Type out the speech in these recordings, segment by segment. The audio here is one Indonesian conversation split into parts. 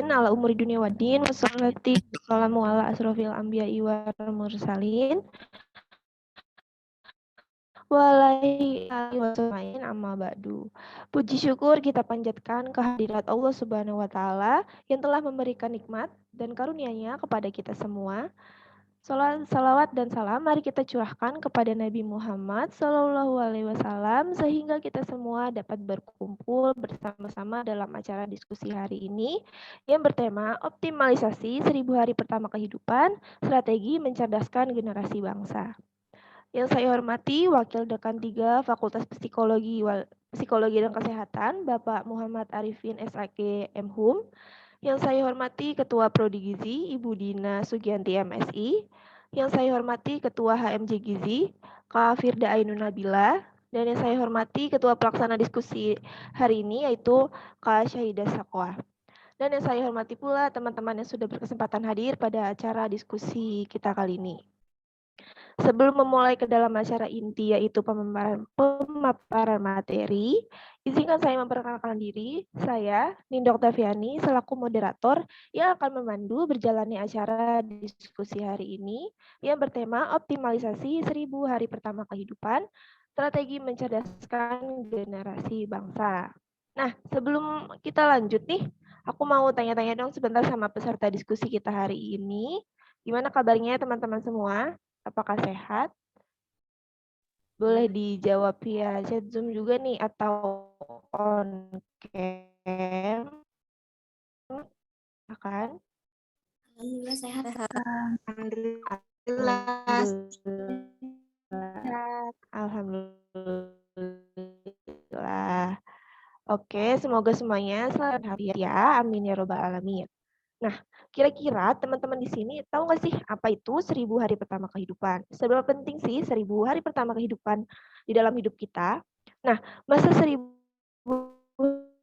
ala umuri dunia waddin wassalamu ala asrofil anbiya'i wal mursalin walaihi wasallamain amma ba'du. Puji syukur kita panjatkan kehadirat Allah Subhanahu wa taala yang telah memberikan nikmat dan karunia-Nya kepada kita semua. Salawat dan salam mari kita curahkan kepada Nabi Muhammad Sallallahu Alaihi Wasallam sehingga kita semua dapat berkumpul bersama-sama dalam acara diskusi hari ini yang bertema optimalisasi 1000 hari pertama kehidupan, strategi mencerdaskan generasi bangsa. Yang saya hormati Wakil Dekan 3 Fakultas Psikologi dan Kesehatan Bapak Muhammad Arifin SAK MHUM. Yang saya hormati Ketua Prodi Gizi Ibu Dina Sugianti MSI. Yang saya hormati Ketua HMJ Gizi Kak Firda Ainun Nabila. Dan yang saya hormati Ketua Pelaksana Diskusi hari ini yaitu Kak Syahidah Sakwa. Dan yang saya hormati pula teman-teman yang sudah berkesempatan hadir pada acara diskusi kita kali ini. Sebelum memulai ke dalam acara inti yaitu pemaparan materi, izinkan saya memperkenalkan diri. Saya, Nindok Taviani, selaku moderator yang akan memandu berjalannya acara diskusi hari ini yang bertema optimalisasi 1000 hari pertama kehidupan, strategi mencerdaskan generasi bangsa. Nah, sebelum kita lanjut nih, aku mau tanya-tanya dong sebentar sama peserta diskusi kita hari ini. Gimana kabarnya teman-teman semua? Apakah sehat? Boleh dijawab via chat Zoom juga nih atau on cam. Akan? Alhamdulillah sehat. Alhamdulillah. Oke, semoga semuanya selamat hari ya. Amin ya robbal alamin. Nah, kira-kira teman-teman di sini tahu nggak sih apa itu 1000 hari pertama kehidupan? Seberapa penting sih 1000 hari pertama kehidupan di dalam hidup kita? Nah, masa 1000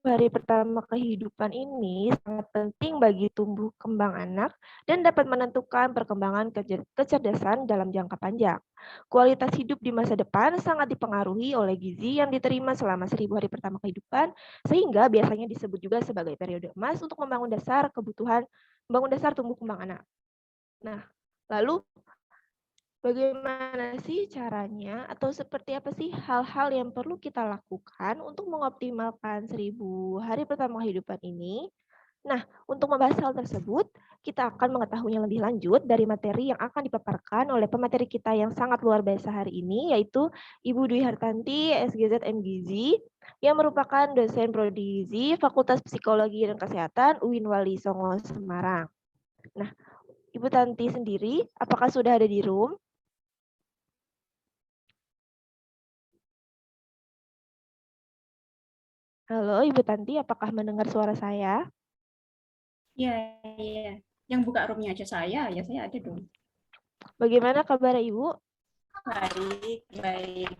hari pertama kehidupan ini sangat penting bagi tumbuh kembang anak dan dapat menentukan perkembangan kecerdasan dalam jangka panjang. Kualitas hidup di masa depan sangat dipengaruhi oleh gizi yang diterima selama 1000 hari pertama kehidupan, sehingga biasanya disebut juga sebagai periode emas untuk membangun dasar tumbuh kembang anak. Nah, lalu bagaimana sih caranya atau seperti apa sih hal-hal yang perlu kita lakukan untuk mengoptimalkan 1000 hari pertama kehidupan ini? Nah, untuk membahas hal tersebut, kita akan mengetahuinya lebih lanjut dari materi yang akan dipaparkan oleh pemateri kita yang sangat luar biasa hari ini, yaitu Ibu Dwi Hartanti, SGZ MGizi, yang merupakan dosen Prodi Gizi Fakultas Psikologi dan Kesehatan UIN Wali Songo Semarang. Nah, Ibu Tanti sendiri, apakah sudah ada di room? Halo, Ibu Tanti, apakah mendengar suara saya? Iya, iya. Yang buka roomnya aja saya, ya saya ada dong. Bagaimana kabar Ibu? Baik, baik.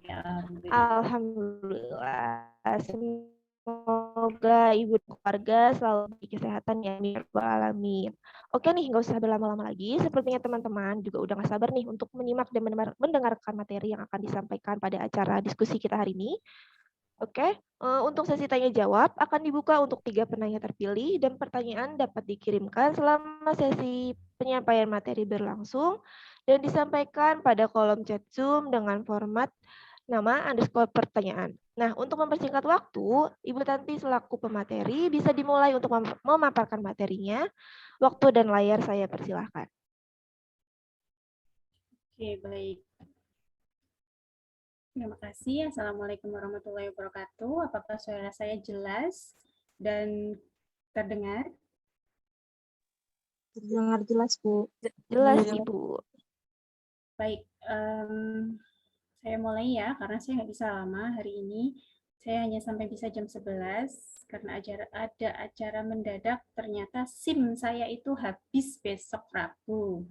Alhamdulillah. Semoga Ibu dan keluarga selalu diberi kesehatan ya, amin ya rabbal alamin. Oke nih, nggak usah berlama-lama lagi. Sepertinya teman-teman juga udah nggak sabar nih untuk menyimak dan mendengarkan materi yang akan disampaikan pada acara diskusi kita hari ini. Oke, untuk sesi tanya jawab akan dibuka untuk 3 penanya terpilih dan pertanyaan dapat dikirimkan selama sesi penyampaian materi berlangsung dan disampaikan pada kolom chat Zoom dengan format nama underscore pertanyaan. Nah, untuk mempersingkat waktu, Ibu Tanti selaku pemateri bisa dimulai untuk memaparkan materinya. Waktu dan layar saya persilahkan. Oke, baik. Terima kasih. Assalamualaikum warahmatullahi wabarakatuh. Apakah suara saya jelas dan terdengar? Terdengar jelas, Bu. Jelas, Ibu. Baik, saya mulai ya, karena saya nggak bisa lama hari ini. Saya hanya sampai bisa jam 11, karena ada acara mendadak, ternyata SIM saya itu habis besok Rabu.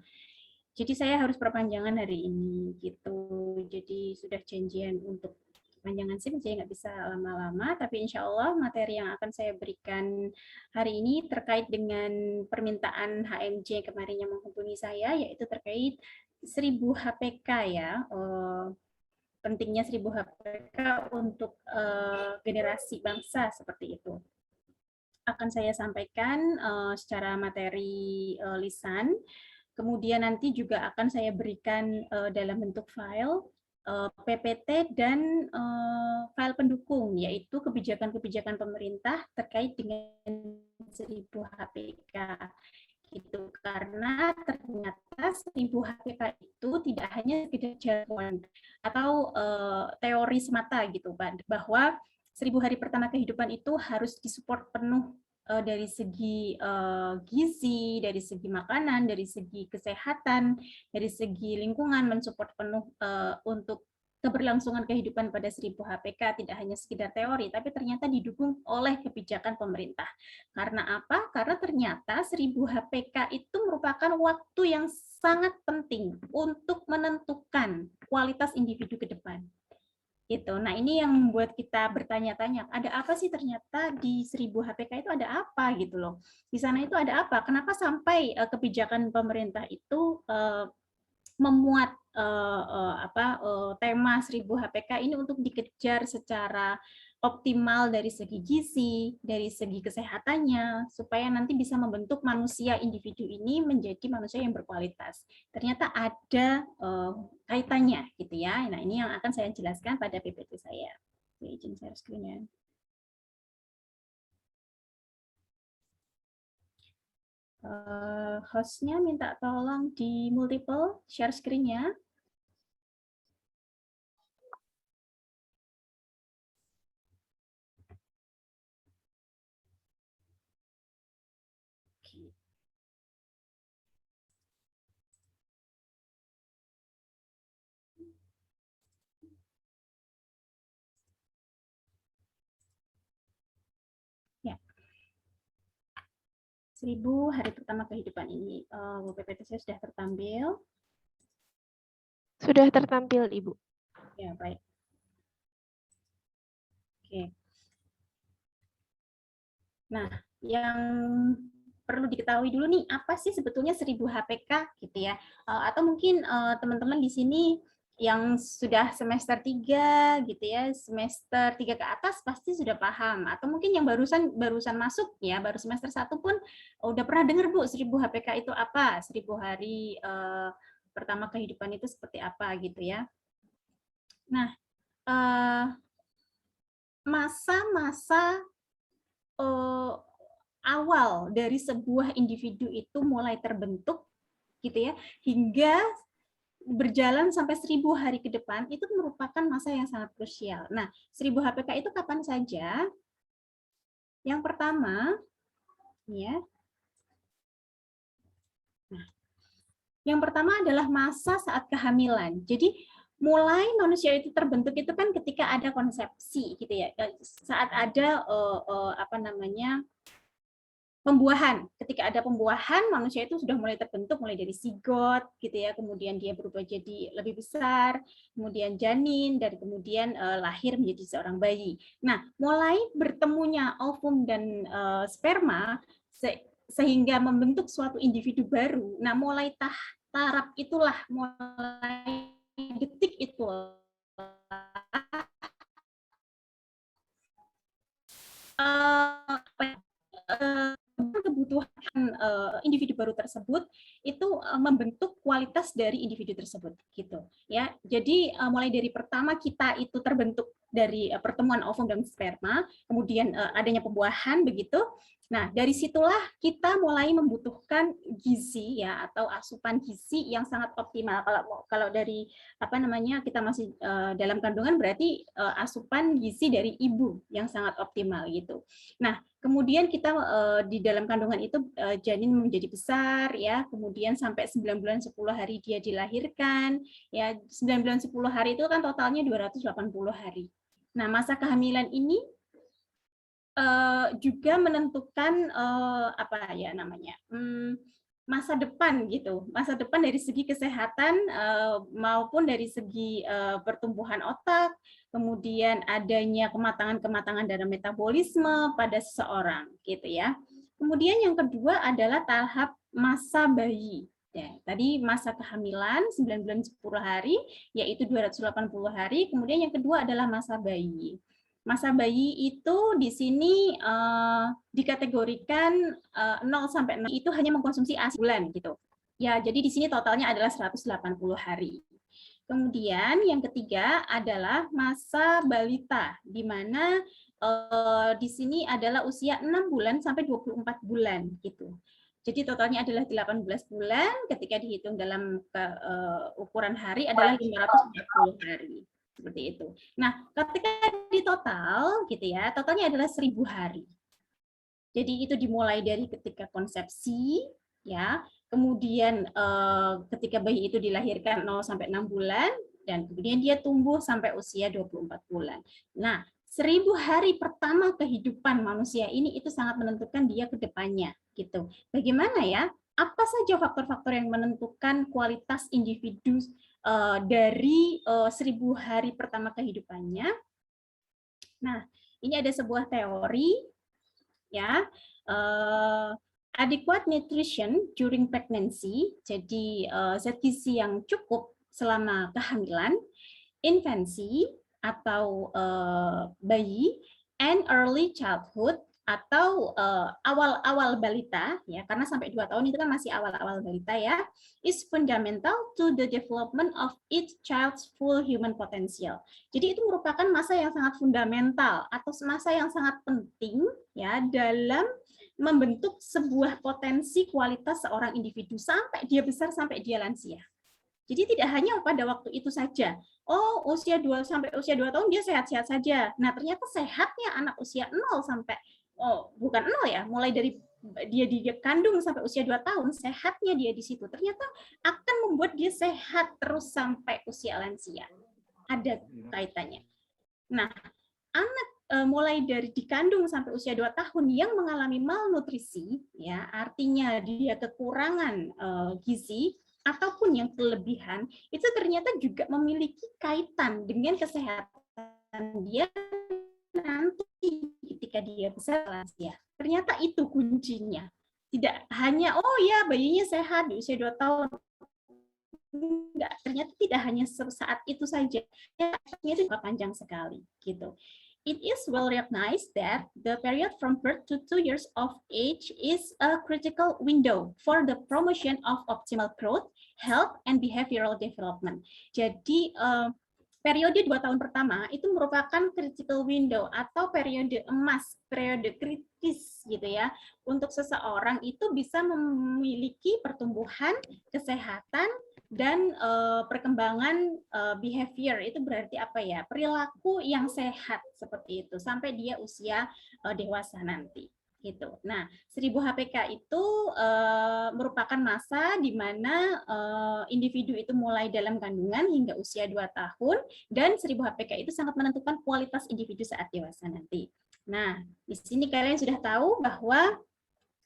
Jadi saya harus perpanjangan hari ini gitu. Jadi sudah janjian untuk perpanjangan SIM, saya nggak bisa lama-lama. Tapi insya Allah materi yang akan saya berikan hari ini terkait dengan permintaan HMJ kemarin yang menghubungi saya, yaitu terkait 1000 HPK ya. Pentingnya 1000 HPK untuk generasi bangsa seperti itu. akan saya sampaikan secara materi lisan. Kemudian nanti juga akan saya berikan dalam bentuk file PPT dan file pendukung, yaitu kebijakan-kebijakan pemerintah terkait dengan 1000 HPK. Gitu, karena ternyata 1000 HPK itu tidak hanya sekedar jargon atau teori semata gitu, bahwa 1000 hari pertama kehidupan itu harus disupport penuh dari segi gizi, dari segi makanan, dari segi kesehatan, dari segi lingkungan, mensupport penuh untuk keberlangsungan kehidupan pada 1000 HPK, tidak hanya sekedar teori, tapi ternyata didukung oleh kebijakan pemerintah. Karena apa? Karena ternyata 1000 HPK itu merupakan waktu yang sangat penting untuk menentukan kualitas individu ke depan. Gitu. Nah, ini yang membuat kita bertanya-tanya, ada apa sih ternyata di 1000 HPK itu ada apa gitu loh. Di sana itu ada apa? Kenapa sampai kebijakan pemerintah itu memuat tema 1000 HPK ini untuk dikejar secara optimal dari segi gizi, dari segi kesehatannya, supaya nanti bisa membentuk manusia individu ini menjadi manusia yang berkualitas. Ternyata ada kaitannya, gitu ya. Nah, ini yang akan saya jelaskan pada PPT saya. Izin share screen-nya. Hostnya minta tolong di multiple share screen-nya. Ya. 1000 hari pertama kehidupan ini. PPT saya sudah tertampil. Sudah tertampil, Ibu. Ya, baik. Oke. Nah, yang perlu diketahui dulu nih, apa sih sebetulnya 1000 HPK gitu ya. Atau mungkin teman-teman di sini yang sudah semester 3 gitu ya, semester 3 ke atas pasti sudah paham. Atau mungkin yang barusan masuk ya, baru semester 1 pun udah pernah dengar Bu, 1000 HPK itu apa? 1000 hari pertama kehidupan itu seperti apa gitu ya. Nah, masa-masa awal dari sebuah individu itu mulai terbentuk gitu ya, hingga berjalan sampai 1000 hari ke depan, itu merupakan masa yang sangat krusial. Nah, 1000 HPK itu kapan saja? Yang pertama, ya. Nah, yang pertama adalah masa saat kehamilan. Jadi mulai manusia itu terbentuk itu kan ketika ada konsepsi gitu ya, saat ada pembuahan. Ketika ada pembuahan, manusia itu sudah mulai terbentuk, mulai dari zigot, gitu ya. Kemudian dia berubah jadi lebih besar, kemudian janin, dan kemudian lahir menjadi seorang bayi. Nah, mulai bertemunya ovum dan sperma sehingga membentuk suatu individu baru. Nah, mulai taraf itulah, mulai detik itulah kebutuhan individu baru tersebut itu membentuk kualitas dari individu tersebut gitu ya. Jadi mulai dari pertama kita itu terbentuk dari pertemuan ovum dan sperma, kemudian adanya pembuahan begitu. Nah, dari situlah kita mulai membutuhkan gizi ya, atau asupan gizi yang sangat optimal. Kalau dari kita masih dalam kandungan, berarti asupan gizi dari ibu yang sangat optimal gitu. Nah, kemudian kita di dalam kandungan itu janin menjadi besar ya, kemudian sampai 9 bulan 10 hari dia dilahirkan ya. 9 bulan 10 hari itu kan totalnya 280 hari. Nah, masa kehamilan ini juga menentukan masa depan gitu, masa depan dari segi kesehatan maupun dari segi pertumbuhan otak, kemudian adanya kematangan dalam metabolisme pada seseorang gitu ya. Kemudian yang kedua adalah tahap masa bayi. Ya, tadi masa kehamilan 9 bulan 10 hari, yaitu 280 hari. Kemudian yang kedua adalah masa bayi. Masa bayi itu di sini dikategorikan 0 sampai 6 itu hanya mengkonsumsi ASI bulan gitu. Ya, jadi di sini totalnya adalah 180 hari. Kemudian yang ketiga adalah masa balita, di mana di sini adalah usia 6 bulan sampai 24 bulan gitu. Jadi totalnya adalah 18 bulan, ketika dihitung dalam ukuran hari adalah 540 hari. Seperti itu. Nah, ketika di total gitu ya, totalnya adalah 1000 hari. Jadi itu dimulai dari ketika konsepsi ya, kemudian ketika bayi itu dilahirkan 0 sampai 6 bulan dan kemudian dia tumbuh sampai usia 24 bulan. Nah, 1000 hari pertama kehidupan manusia ini itu sangat menentukan dia ke depannya gitu. Bagaimana ya? Apa saja faktor-faktor yang menentukan kualitas individu dari 1000 hari pertama kehidupannya? Nah, ini ada sebuah teori ya, adequate nutrition during pregnancy, jadi zat gizi yang cukup selama kehamilan, infancy atau bayi, and early childhood atau awal-awal balita ya, karena sampai 2 tahun itu kan masih awal-awal balita ya, is fundamental to the development of each child's full human potential. Jadi itu merupakan masa yang sangat fundamental atau masa yang sangat penting ya dalam membentuk sebuah potensi kualitas seorang individu sampai dia besar, sampai dia lansia. Jadi tidak hanya pada waktu itu saja. Oh, usia 2 sampai usia 2 tahun dia sehat-sehat saja. Nah, ternyata sehatnya anak usia 0 sampai bukan 0 ya, mulai dari dia dikandung sampai usia 2 tahun, sehatnya dia di situ. Ternyata akan membuat dia sehat terus sampai usia lansia. Ada kaitannya. Nah, anak mulai dari dikandung sampai usia 2 tahun yang mengalami malnutrisi, ya artinya dia kekurangan gizi, ataupun yang kelebihan, itu ternyata juga memiliki kaitan dengan kesehatan dia nanti ketika dia besar lansia. Ternyata itu kuncinya. Tidak hanya, oh ya bayinya sehat di usia 2 tahun. Enggak, ternyata tidak hanya saat itu saja. Efeknya itu panjang sekali. Gitu. It is well recognized that the period from birth to 2 years of age is a critical window for the promotion of optimal growth, health, and behavioral development. Jadi, periode 2 tahun pertama itu merupakan critical window atau periode emas, periode kritis gitu ya, untuk seseorang itu bisa memiliki pertumbuhan, kesehatan, dan perkembangan behavior itu berarti apa ya, perilaku yang sehat seperti itu sampai dia usia dewasa nanti gitu. Nah, 1000 HPK itu merupakan masa di mana individu itu mulai dalam kandungan hingga usia 2 tahun, dan 1000 HPK itu sangat menentukan kualitas individu saat dewasa nanti. Nah, di sini kalian sudah tahu bahwa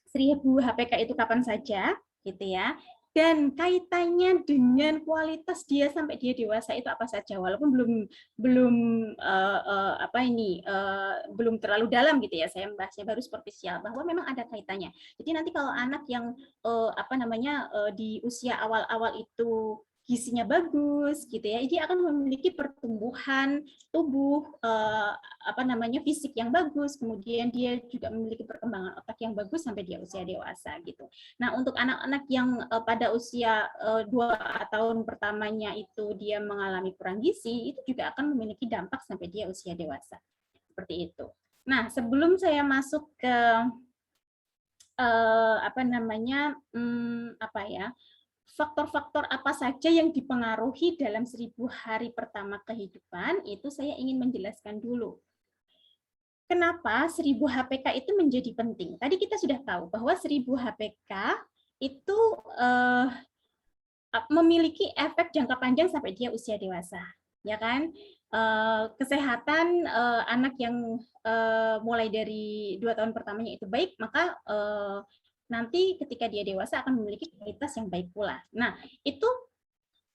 1000 HPK itu kapan saja gitu ya, dan kaitannya dengan kualitas dia sampai dia dewasa itu apa saja, walaupun belum belum terlalu dalam gitu ya, saya membahasnya baru superficial bahwa memang ada kaitannya. Jadi nanti kalau anak yang di usia awal-awal itu gizinya bagus gitu ya, dia akan memiliki pertumbuhan tubuh fisik yang bagus, kemudian dia juga memiliki perkembangan otak yang bagus sampai dia usia dewasa gitu. Nah, untuk anak-anak yang pada usia 2 tahun pertamanya itu dia mengalami kurang gizi, itu juga akan memiliki dampak sampai dia usia dewasa. Seperti itu. Nah, sebelum saya masuk ke faktor-faktor apa saja yang dipengaruhi dalam 1000 hari pertama kehidupan, itu saya ingin menjelaskan dulu. Kenapa 1000 HPK itu menjadi penting? Tadi kita sudah tahu bahwa 1000 HPK itu memiliki efek jangka panjang sampai dia usia dewasa, ya kan? Kesehatan anak yang mulai dari 2 tahun pertamanya itu baik, maka nanti ketika dia dewasa akan memiliki kualitas yang baik pula. Nah, itu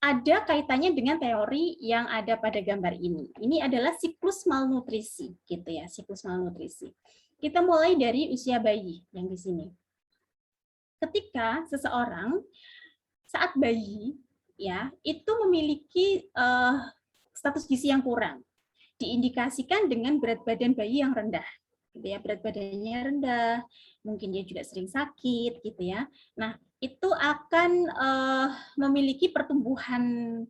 ada kaitannya dengan teori yang ada pada gambar ini. Ini adalah siklus malnutrisi, gitu ya, siklus malnutrisi. Kita mulai dari usia bayi yang di sini. Ketika seseorang saat bayi ya itu memiliki status gizi yang kurang. diindikasikan dengan berat badan bayi yang rendah. Gitu ya, berat badannya rendah, mungkin dia juga sering sakit gitu ya. Nah, itu akan memiliki pertumbuhan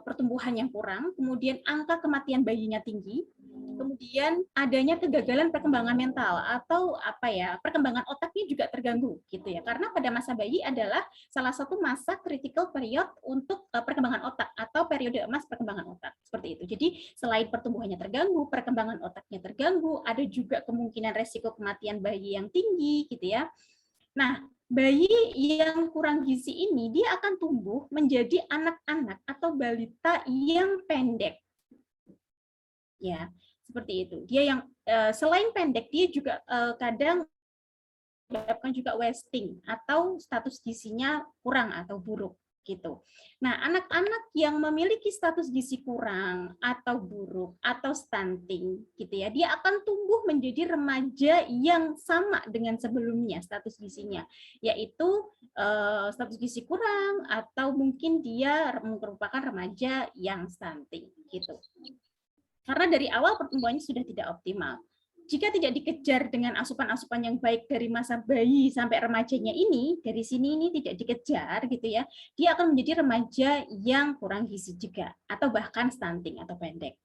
pertumbuhan yang kurang, kemudian angka kematian bayinya tinggi, kemudian adanya kegagalan perkembangan mental atau perkembangan otaknya juga terganggu gitu ya, karena pada masa bayi adalah salah satu masa critical period untuk perkembangan otak atau periode emas perkembangan otak seperti itu. Jadi selain pertumbuhannya terganggu, perkembangan otaknya terganggu, ada juga kemungkinan resiko kematian bayi yang tinggi gitu ya. Nah, bayi yang kurang gizi ini dia akan tumbuh menjadi anak-anak atau balita yang pendek. Ya, seperti itu. Dia yang selain pendek, dia juga kadang menyebabkan juga wasting atau status gizinya kurang atau buruk gitu. Nah, anak-anak yang memiliki status gizi kurang atau buruk atau stunting gitu ya, dia akan tumbuh menjadi remaja yang sama dengan sebelumnya status gizinya, yaitu status gizi kurang atau mungkin dia merupakan remaja yang stunting gitu. Karena dari awal pertumbuhannya sudah tidak optimal. Jika tidak dikejar dengan asupan-asupan yang baik dari masa bayi sampai remajanya ini, dari sini ini tidak dikejar gitu ya, dia akan menjadi remaja yang kurang gizi juga, atau bahkan stunting atau pendek.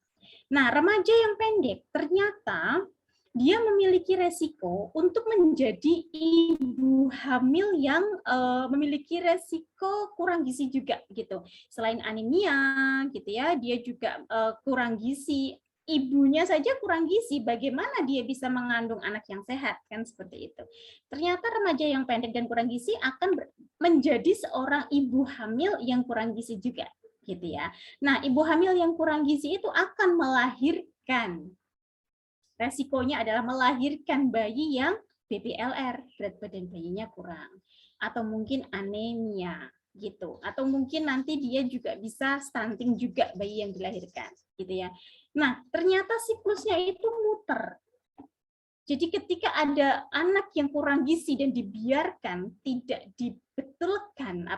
Nah, remaja yang pendek ternyata dia memiliki resiko untuk menjadi ibu hamil yang memiliki resiko kurang gizi juga gitu. Selain anemia gitu ya, dia juga kurang gizi. Ibunya saja kurang gizi, bagaimana dia bisa mengandung anak yang sehat kan seperti itu. Ternyata remaja yang pendek dan kurang gizi akan menjadi seorang ibu hamil yang kurang gizi juga gitu ya. Nah, ibu hamil yang kurang gizi itu akan melahirkan, resikonya adalah melahirkan bayi yang BPLR, berat badan bayinya kurang, atau mungkin anemia gitu, atau mungkin nanti dia juga bisa stunting juga bayi yang dilahirkan gitu ya. Nah, ternyata siklusnya itu muter. Jadi ketika ada anak yang kurang gizi dan dibiarkan, tidak dibetulkan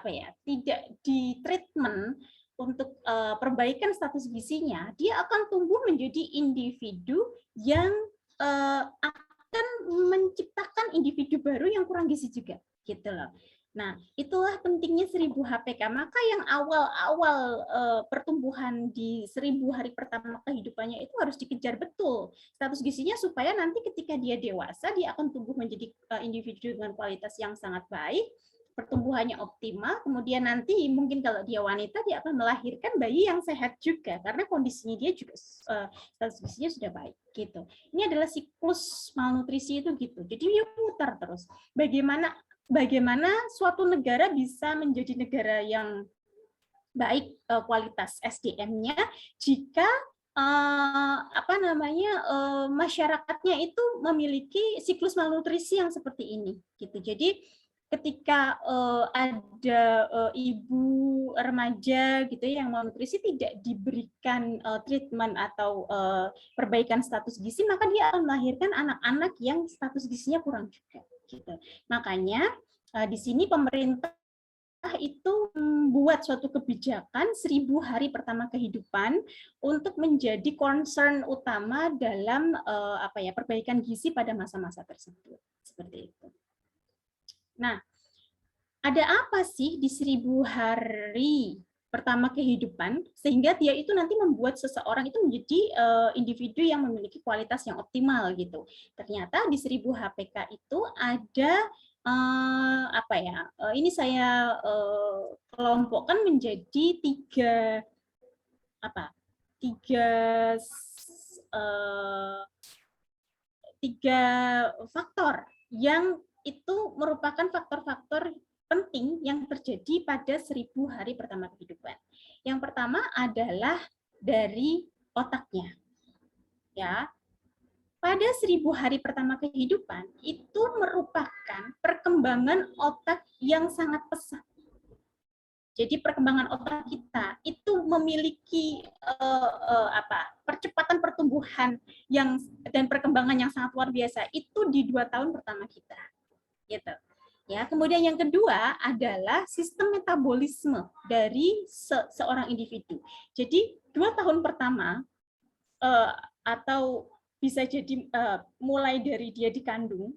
tidak ditreatment untuk perbaikan status gizinya, dia akan tumbuh menjadi individu yang akan menciptakan individu baru yang kurang gizi juga, gitu loh. Nah, itulah pentingnya 1000 HPK. Maka yang awal-awal pertumbuhan di 1000 hari pertama kehidupannya itu harus dikejar betul status gizinya, supaya nanti ketika dia dewasa, dia akan tumbuh menjadi individu dengan kualitas yang sangat baik, pertumbuhannya optimal, kemudian nanti mungkin kalau dia wanita, dia akan melahirkan bayi yang sehat juga, karena kondisinya dia juga status gizinya sudah baik gitu. Ini adalah siklus malnutrisi itu gitu. Jadi dia muter terus. Bagaimana suatu negara bisa menjadi negara yang baik kualitas SDM-nya jika masyarakatnya itu memiliki siklus malnutrisi yang seperti ini gitu. Jadi ketika ada ibu remaja gitu yang malnutrisi tidak diberikan treatment atau perbaikan status gizi, maka dia akan melahirkan anak-anak yang status gizinya kurang juga gitu. Makanya di sini pemerintah itu membuat suatu kebijakan 1000 hari pertama kehidupan untuk menjadi concern utama dalam perbaikan gizi pada masa-masa tersebut. Seperti itu. Nah, ada apa sih di 1000 hari pertama kehidupan sehingga dia itu nanti membuat seseorang itu menjadi individu yang memiliki kualitas yang optimal gitu. Ternyata di 1000 HPK itu ada ini saya kelompokkan menjadi tiga faktor yang itu merupakan faktor-faktor penting yang terjadi pada 1000 hari pertama kehidupan. Yang pertama adalah dari otaknya. Ya. Pada 1000 hari pertama kehidupan itu merupakan perkembangan otak yang sangat pesat. Jadi perkembangan otak kita itu memiliki percepatan pertumbuhan dan perkembangan yang sangat luar biasa itu di 2 tahun pertama kita. Gitu. Ya, kemudian yang kedua adalah sistem metabolisme dari seorang individu. Jadi 2 tahun pertama atau bisa jadi mulai dari dia dikandung,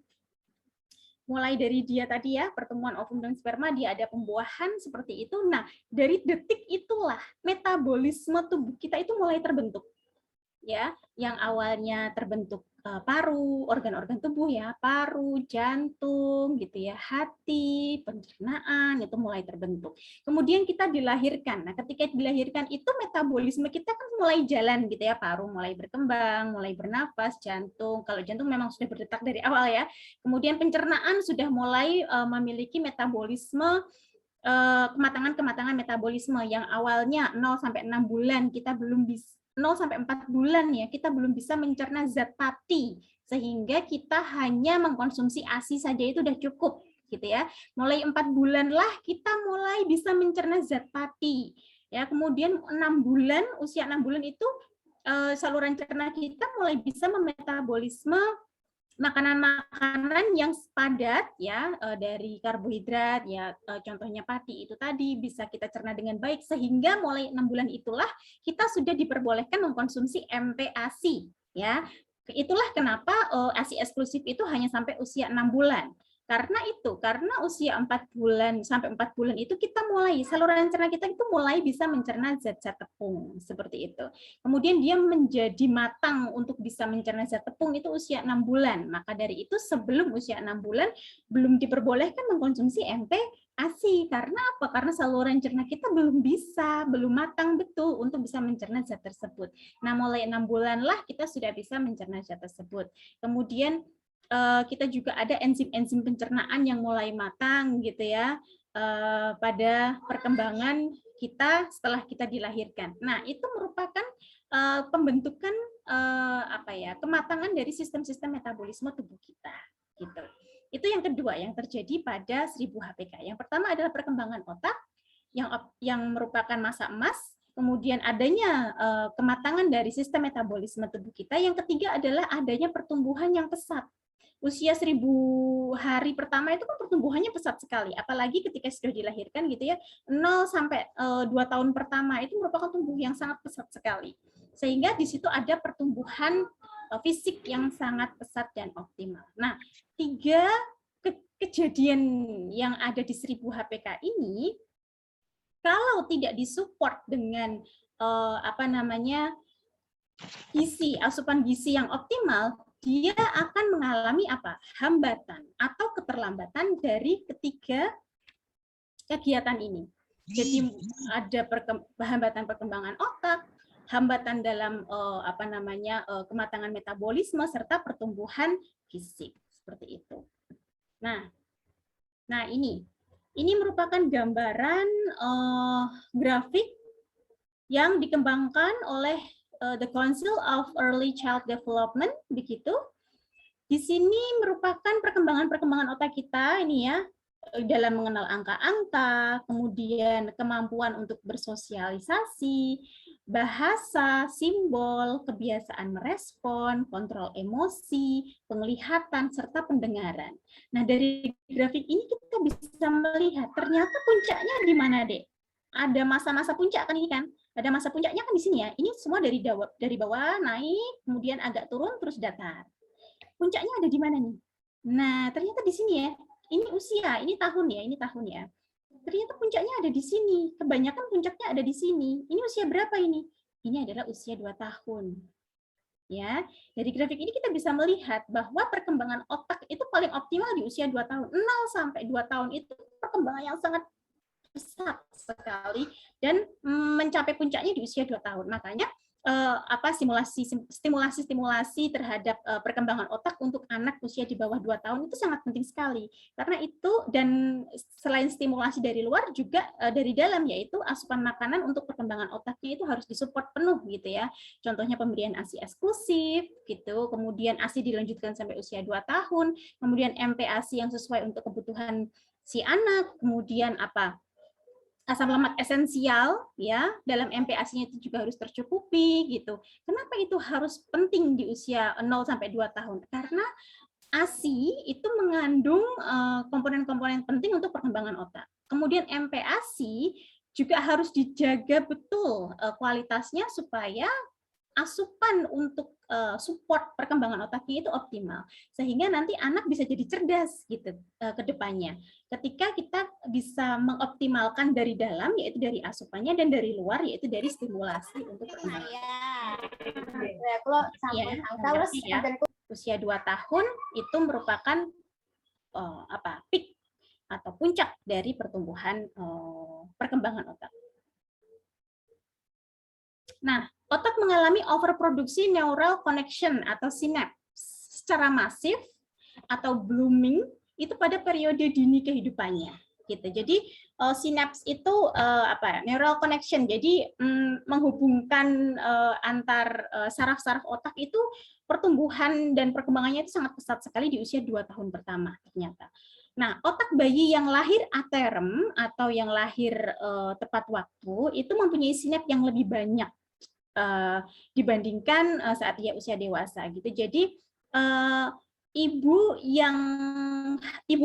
mulai dari dia tadi ya pertemuan ovum dan sperma, dia ada pembuahan seperti itu. Nah, dari detik itulah metabolisme tubuh kita itu mulai terbentuk. Ya, yang awalnya terbentuk paru, organ-organ tubuh ya, paru, jantung gitu ya, hati, pencernaan itu mulai terbentuk. Kemudian kita dilahirkan. Nah, ketika dilahirkan itu metabolisme kita kan mulai jalan gitu ya, paru mulai berkembang, mulai bernapas, jantung. Kalau jantung memang sudah berdetak dari awal ya. Kemudian pencernaan sudah mulai memiliki metabolisme kematangan metabolisme yang awalnya 0 sampai 6 bulan kita belum bisa 0 sampai 4 bulan ya, kita belum bisa mencerna zat pati sehingga kita hanya mengkonsumsi ASI saja itu udah cukup gitu ya. Mulai 4 bulan lah kita mulai bisa mencerna zat pati. Ya, kemudian 6 bulan, usia 6 bulan itu saluran cerna kita mulai bisa memetabolisme makanan-makanan yang padat ya dari karbohidrat ya contohnya pati itu tadi bisa kita cerna dengan baik sehingga mulai 6 bulan itulah kita sudah diperbolehkan mengkonsumsi MPASI ya. Itulah kenapa ASI eksklusif itu hanya sampai usia 6 bulan. Karena usia 4 bulan sampai 4 bulan itu kita mulai saluran cerna kita itu mulai bisa mencerna zat-zat tepung seperti itu. Kemudian dia menjadi matang untuk bisa mencerna zat tepung itu usia 6 bulan. Maka dari itu sebelum usia 6 bulan belum diperbolehkan mengkonsumsi MPASI. Karena apa? Karena saluran cerna kita belum matang betul untuk bisa mencerna zat tersebut. Nah, mulai 6 bulan lah kita sudah bisa mencerna zat tersebut. Kemudian kita juga ada enzim-enzim pencernaan yang mulai matang gitu ya pada perkembangan kita setelah kita dilahirkan. Nah, itu merupakan pembentukan kematangan dari sistem-sistem metabolisme tubuh kita gitu. Itu yang kedua yang terjadi pada 1000 HPK. Yang pertama adalah perkembangan otak yang merupakan masa emas, kemudian adanya kematangan dari sistem metabolisme tubuh kita. Yang ketiga adalah adanya pertumbuhan yang pesat. Usia 1000 hari pertama itu kan pertumbuhannya pesat sekali, apalagi ketika sudah dilahirkan gitu ya, 0 sampai 2 tahun pertama itu merupakan tumbuh yang sangat pesat sekali. Sehingga di situ ada pertumbuhan fisik yang sangat pesat dan optimal. Nah, 3 kejadian yang ada di 1000 HPK ini kalau tidak disupport dengan asupan gizi yang optimal, dia akan mengalami hambatan atau keterlambatan dari ketiga kegiatan ini. Jadi ada hambatan perkembangan otak, hambatan dalam kematangan metabolisme serta pertumbuhan fisik seperti itu. Nah ini merupakan gambaran grafik yang dikembangkan oleh The Council of Early Child Development, begitu. Di sini merupakan perkembangan otak kita ini ya, dalam mengenal angka-angka, kemudian kemampuan untuk bersosialisasi, bahasa, simbol, kebiasaan merespon, kontrol emosi, penglihatan, serta pendengaran. Nah, dari grafik ini kita bisa melihat ternyata puncaknya di mana, Dek? Ada masa-masa puncak kan ini kan? Ada masa puncaknya kan di sini ya. Ini semua dari bawah naik, kemudian agak turun terus datar. Puncaknya ada di mana nih? Nah, ternyata di sini ya. Ini usia, ini tahun ya. Ternyata puncaknya ada di sini. Kebanyakan puncaknya ada di sini. Ini usia berapa ini? Ini adalah usia 2 tahun. Ya, dari grafik ini kita bisa melihat bahwa perkembangan otak itu paling optimal di usia 2 tahun. 0 sampai 2 tahun itu perkembangan yang sangat besar sekali dan mencapai puncaknya di usia 2 tahun. Makanya stimulasi terhadap perkembangan otak untuk anak usia di bawah 2 tahun itu sangat penting sekali. Karena itu, dan selain stimulasi dari luar juga dari dalam, yaitu asupan makanan untuk perkembangan otaknya itu harus disupport penuh gitu ya. Contohnya pemberian ASI eksklusif gitu, kemudian ASI dilanjutkan sampai usia 2 tahun, kemudian MPASI yang sesuai untuk kebutuhan si anak, kemudian asam lemak esensial ya dalam MPASI-nya itu juga harus tercukupi gitu. Kenapa itu harus penting di usia 0 sampai 2 tahun? Karena ASI itu mengandung komponen-komponen penting untuk perkembangan otak. Kemudian MPASI juga harus dijaga betul kualitasnya supaya asupan untuk support perkembangan otaknya itu optimal, sehingga nanti anak bisa jadi cerdas gitu ke depannya. Ketika kita bisa mengoptimalkan dari dalam, yaitu dari asupannya, dan dari luar, yaitu dari stimulasi untuk perkembangan. Ya, usia 2 tahun itu merupakan peak atau puncak dari pertumbuhan perkembangan otak. Nah, otak mengalami overproduksi neural connection atau sinaps secara masif atau blooming itu pada periode dini kehidupannya. Gitu. Jadi sinaps itu neural connection. Jadi menghubungkan antar saraf-saraf otak itu pertumbuhan dan perkembangannya itu sangat pesat sekali di usia 2 tahun pertama ternyata. Nah, otak bayi yang lahir aterem atau yang lahir tepat waktu itu mempunyai sinap yang lebih banyak dibandingkan saat dia usia dewasa gitu. Jadi ibu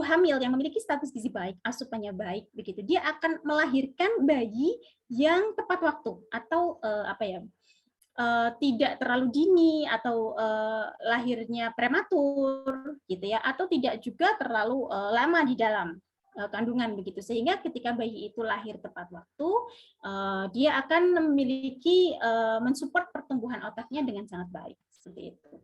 hamil yang memiliki status gizi baik, asupannya baik begitu, dia akan melahirkan bayi yang tepat waktu atau tidak terlalu dini atau lahirnya prematur gitu ya, atau tidak juga terlalu lama di dalam kandungan begitu, sehingga ketika bayi itu lahir tepat waktu dia akan memiliki mensupport pertumbuhan otaknya dengan sangat baik seperti itu.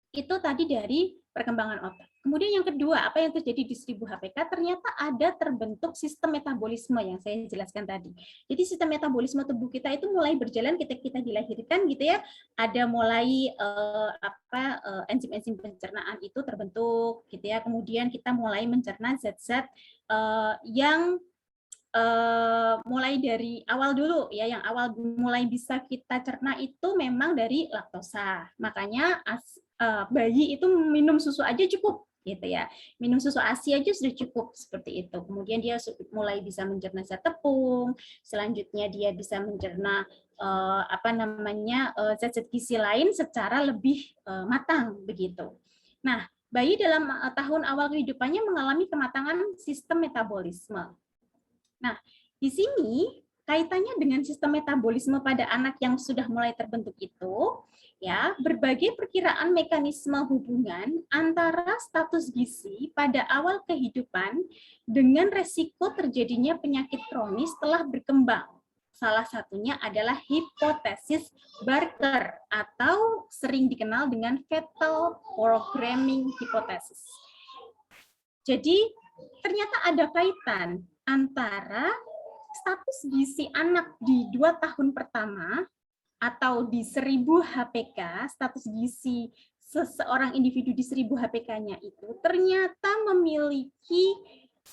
Itu tadi dari perkembangan otak. Kemudian yang kedua, apa yang terjadi di 1000 HPK? Ternyata ada terbentuk sistem metabolisme yang saya jelaskan tadi. Jadi sistem metabolisme tubuh kita itu mulai berjalan ketika kita dilahirkan gitu ya. Ada mulai enzim-enzim pencernaan itu terbentuk gitu ya. Kemudian kita mulai mencerna zat-zat yang mulai dari awal dulu ya, yang awal mulai bisa kita cerna itu memang dari laktosa. Makanya bayi itu minum susu aja cukup gitu ya, minum susu ASI aja sudah cukup seperti itu. Kemudian dia mulai bisa mencerna zat tepung, selanjutnya dia bisa mencerna zat-zat gizi lain secara lebih matang begitu. Nah, bayi dalam tahun awal kehidupannya mengalami kematangan sistem metabolisme. Nah, di sini kaitannya dengan sistem metabolisme pada anak yang sudah mulai terbentuk itu, ya, berbagai perkiraan mekanisme hubungan antara status gizi pada awal kehidupan dengan resiko terjadinya penyakit kronis telah berkembang. Salah satunya adalah hipotesis Barker atau sering dikenal dengan fetal programming hypothesis. Jadi, ternyata ada kaitan antara status gizi anak di 2 tahun pertama atau di 1000 HPK, status gizi seseorang individu di 1000 HPK-nya itu ternyata memiliki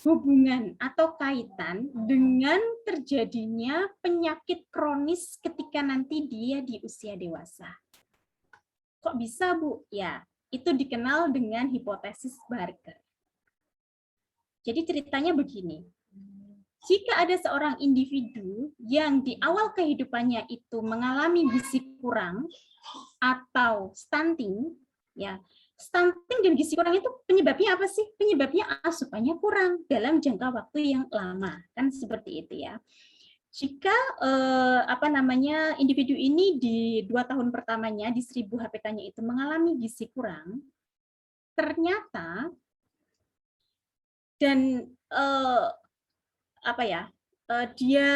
hubungan atau kaitan dengan terjadinya penyakit kronis ketika nanti dia di usia dewasa. Kok bisa, Bu? Ya, itu dikenal dengan hipotesis Barker. Jadi ceritanya begini. Jika ada seorang individu yang di awal kehidupannya itu mengalami gizi kurang atau stunting, ya, stunting dan gizi kurang itu penyebabnya apa sih? Penyebabnya asupannya kurang dalam jangka waktu yang lama, kan seperti itu ya. Jika individu ini di 2 tahun pertamanya di 1000 HPK-nya itu mengalami gizi kurang, ternyata dan dia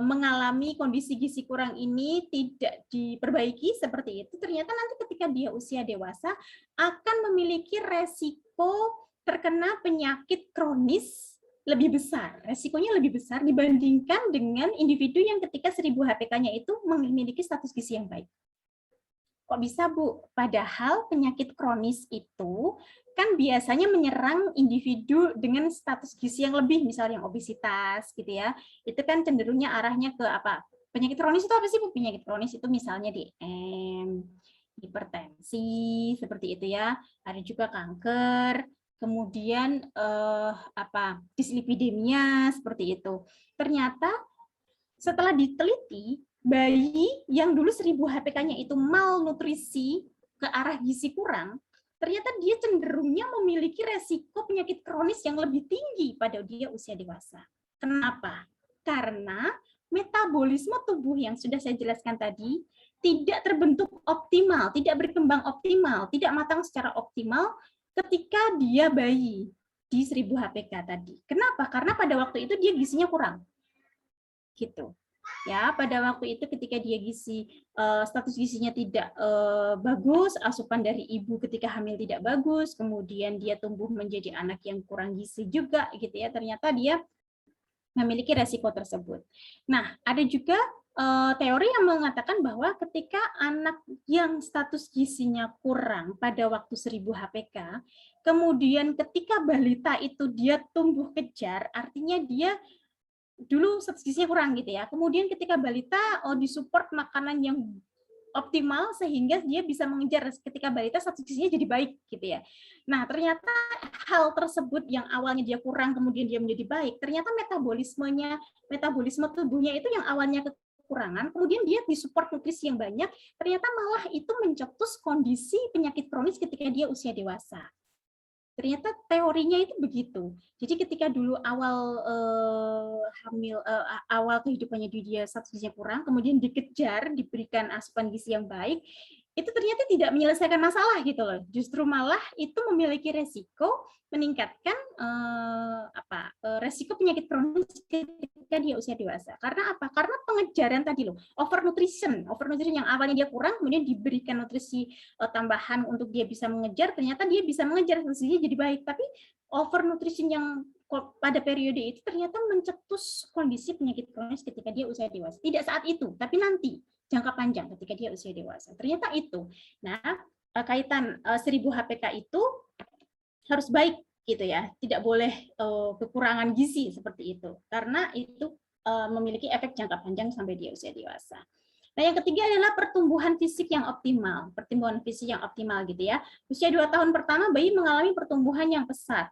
mengalami kondisi gizi kurang ini tidak diperbaiki seperti itu, ternyata nanti ketika dia usia dewasa akan memiliki resiko terkena penyakit kronis lebih besar, resikonya lebih besar dibandingkan dengan individu yang ketika 1000 HPK-nya itu memiliki status gizi yang baik. Kok bisa, Bu? Padahal penyakit kronis itu kan biasanya menyerang individu dengan status gizi yang lebih, misalnya yang obesitas gitu ya. Itu kan cenderungnya arahnya ke apa? Penyakit kronis itu apa sih, Bu? Penyakit kronis itu misalnya DM, hipertensi, seperti itu ya. Ada juga kanker, kemudian dislipidemia, seperti itu. Ternyata setelah diteliti, bayi yang dulu 1000 HPK-nya itu malnutrisi ke arah gizi kurang, ternyata dia cenderungnya memiliki resiko penyakit kronis yang lebih tinggi pada dia usia dewasa. Kenapa? Karena metabolisme tubuh yang sudah saya jelaskan tadi tidak terbentuk optimal, tidak berkembang optimal, tidak matang secara optimal ketika dia bayi di 1000 HPK tadi. Kenapa? Karena pada waktu itu dia gizinya kurang. Gitu. Ya, pada waktu itu ketika dia status gizinya tidak bagus, asupan dari ibu ketika hamil tidak bagus, kemudian dia tumbuh menjadi anak yang kurang gizi juga gitu ya. Ternyata dia memiliki resiko tersebut. Nah, ada juga teori yang mengatakan bahwa ketika anak yang status gizinya kurang pada waktu 1000 HPK, kemudian ketika balita itu dia tumbuh kejar, artinya dia dulu status gizinya kurang gitu ya. Kemudian ketika balita disupport makanan yang optimal sehingga dia bisa mengejar ketika balita status gizinya jadi baik gitu ya. Nah, ternyata hal tersebut yang awalnya dia kurang kemudian dia menjadi baik, ternyata metabolisme tubuhnya itu yang awalnya kekurangan, kemudian dia disupport nutrisi yang banyak, ternyata malah itu mencetus kondisi penyakit kronis ketika dia usia dewasa. Ternyata teorinya itu begitu. Jadi ketika dulu awal awal kehidupannya dia status gizinya kurang, kemudian dikejar diberikan asupan gizi yang baik, itu ternyata tidak menyelesaikan masalah gitu loh. Justru malah itu memiliki resiko meningkatkan resiko penyakit kronis ketika dia usia dewasa. Karena apa? Karena pengejaran tadi loh, overnutrition yang awalnya dia kurang, kemudian diberikan nutrisi tambahan untuk dia bisa mengejar, ternyata dia bisa mengejar nutrisinya jadi baik. Tapi overnutrition yang pada periode itu ternyata mencetus kondisi penyakit kronis ketika dia usia dewasa. Tidak saat itu, tapi nanti jangka panjang ketika dia usia dewasa. Ternyata itu. Nah, kaitan 1000 HPK itu harus baik gitu ya. Tidak boleh kekurangan gizi seperti itu. Karena itu memiliki efek jangka panjang sampai dia usia dewasa. Nah, yang ketiga adalah pertumbuhan fisik yang optimal. Pertumbuhan fisik yang optimal gitu ya. Usia 2 tahun pertama bayi mengalami pertumbuhan yang pesat.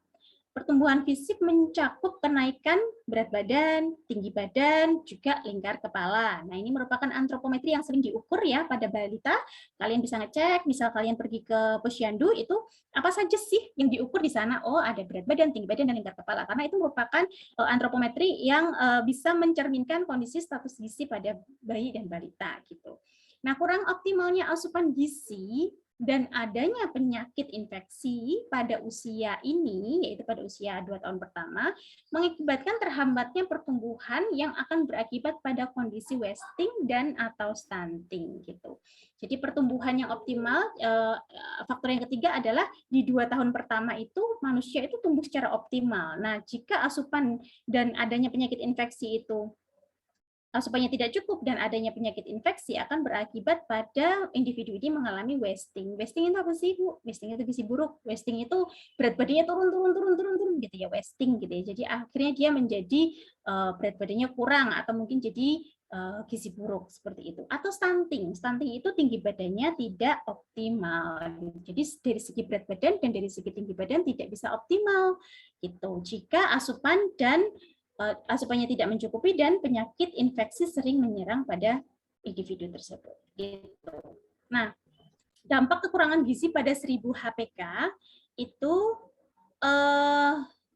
Pertumbuhan fisik mencakup kenaikan berat badan, tinggi badan, juga lingkar kepala. Nah, ini merupakan antropometri yang sering diukur ya pada balita. Kalian bisa ngecek, misal kalian pergi ke posyandu, itu apa saja sih yang diukur di sana? Oh, ada berat badan, tinggi badan, dan lingkar kepala. Karena itu merupakan antropometri yang bisa mencerminkan kondisi status gizi pada bayi dan balita gitu. Nah, kurang optimalnya asupan gizi dan adanya penyakit infeksi pada usia ini, yaitu pada usia 2 tahun pertama, mengakibatkan terhambatnya pertumbuhan yang akan berakibat pada kondisi wasting dan atau stunting gitu. Jadi pertumbuhan yang optimal, faktor yang ketiga adalah di 2 tahun pertama itu manusia itu tumbuh secara optimal. Nah, jika asupan dan adanya penyakit infeksi itu asupannya tidak cukup dan adanya penyakit infeksi akan berakibat pada individu ini mengalami wasting. Wasting itu apa sih, Bu? Wasting itu gizi buruk. Wasting itu berat badannya turun gitu ya, wasting gitu ya. Jadi akhirnya dia menjadi berat badannya kurang atau mungkin jadi gizi buruk seperti itu. Atau stunting. Stunting itu tinggi badannya tidak optimal. Jadi dari segi berat badan dan dari segi tinggi badan tidak bisa optimal gitu. Jika asupan dan asupannya tidak mencukupi dan penyakit infeksi sering menyerang pada individu tersebut. Gitu. Nah, dampak kekurangan gizi pada 1000 HPK itu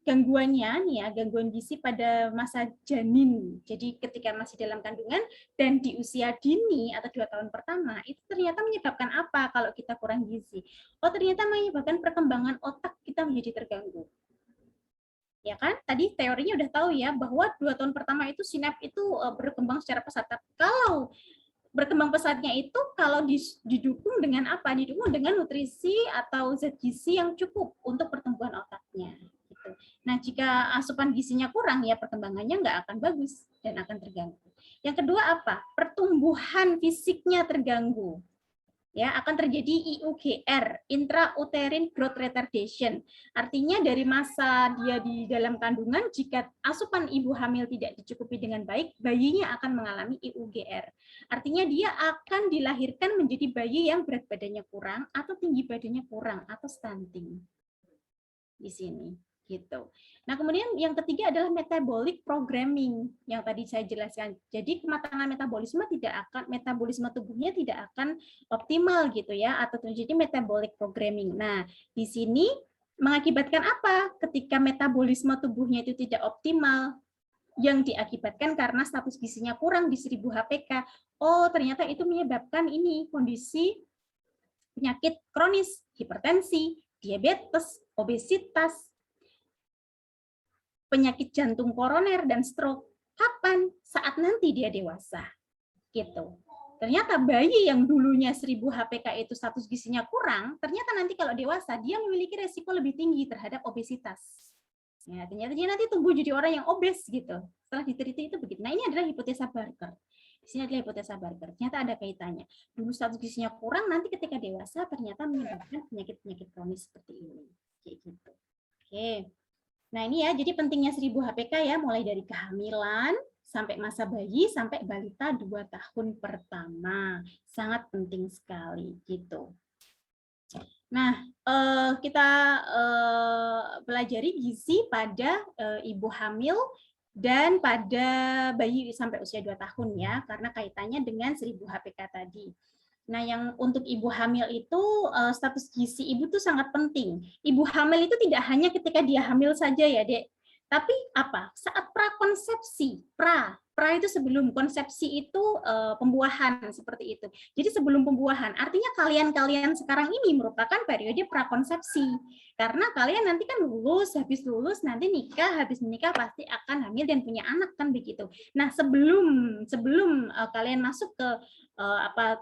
gangguannya nih ya, gangguan gizi pada masa janin. Jadi ketika masih dalam kandungan dan di usia dini atau 2 tahun pertama, itu ternyata menyebabkan apa kalau kita kurang gizi? Oh, ternyata menyebabkan perkembangan otak kita menjadi terganggu. Ya kan, tadi teorinya udah tahu ya bahwa 2 tahun pertama itu sinap itu berkembang secara pesat. Kalau berkembang pesatnya itu kalau didukung dengan apa? Didukung dengan nutrisi atau zat gizi yang cukup untuk pertumbuhan otaknya. Gitu. Nah, jika asupan gizinya kurang ya perkembangannya nggak akan bagus dan akan terganggu. Yang kedua apa? Pertumbuhan fisiknya terganggu. Ya, akan terjadi IUGR, intrauterine growth retardation. Artinya dari masa dia di dalam kandungan, jika asupan ibu hamil tidak dicukupi dengan baik, bayinya akan mengalami IUGR. Artinya dia akan dilahirkan menjadi bayi yang berat badannya kurang atau tinggi badannya kurang atau stunting. Di sini. gitu. Nah, kemudian yang ketiga adalah metabolic programming yang tadi saya jelaskan. Jadi kematangan metabolisme tubuhnya tidak akan optimal gitu ya, atau terjadi metabolic programming. Nah, di sini mengakibatkan apa? Ketika metabolisme tubuhnya itu tidak optimal, yang diakibatkan karena status gizinya kurang di 1000 HPK. Oh, ternyata itu menyebabkan ini kondisi penyakit kronis, hipertensi, diabetes, obesitas, penyakit jantung koroner, dan stroke. Kapan? Saat nanti dia dewasa. Gitu. Ternyata bayi yang dulunya 1000 HPK itu status gizinya kurang, ternyata nanti kalau dewasa dia memiliki resiko lebih tinggi terhadap obesitas. Ya, ternyata dia nanti tumbuh jadi orang yang obes gitu. Setelah diteliti itu begitu. Nah, ini adalah hipotesa Barker. Di sini adalah hipotesa Barker. Ternyata ada kaitannya. Dulu status gizinya kurang, nanti ketika dewasa ternyata menyebabkan penyakit-penyakit kronis seperti ini. Kayak gitu. Oke. Nah, ini ya, jadi pentingnya 1000 HPK ya, mulai dari kehamilan sampai masa bayi sampai balita 2 tahun pertama. Sangat penting sekali gitu. Nah, kita pelajari gizi pada ibu hamil dan pada bayi sampai usia 2 tahun ya, karena kaitannya dengan 1000 HPK tadi. Nah, yang untuk ibu hamil itu status gizi ibu tuh sangat penting. Ibu hamil itu tidak hanya ketika dia hamil saja ya, Dek. Tapi apa? Saat prakonsepsi, pra itu sebelum konsepsi itu pembuahan seperti itu. Jadi sebelum pembuahan, artinya kalian sekarang ini merupakan periode prakonsepsi. Karena kalian nanti kan habis lulus nanti nikah, habis menikah pasti akan hamil dan punya anak kan begitu. Nah, sebelum kalian masuk ke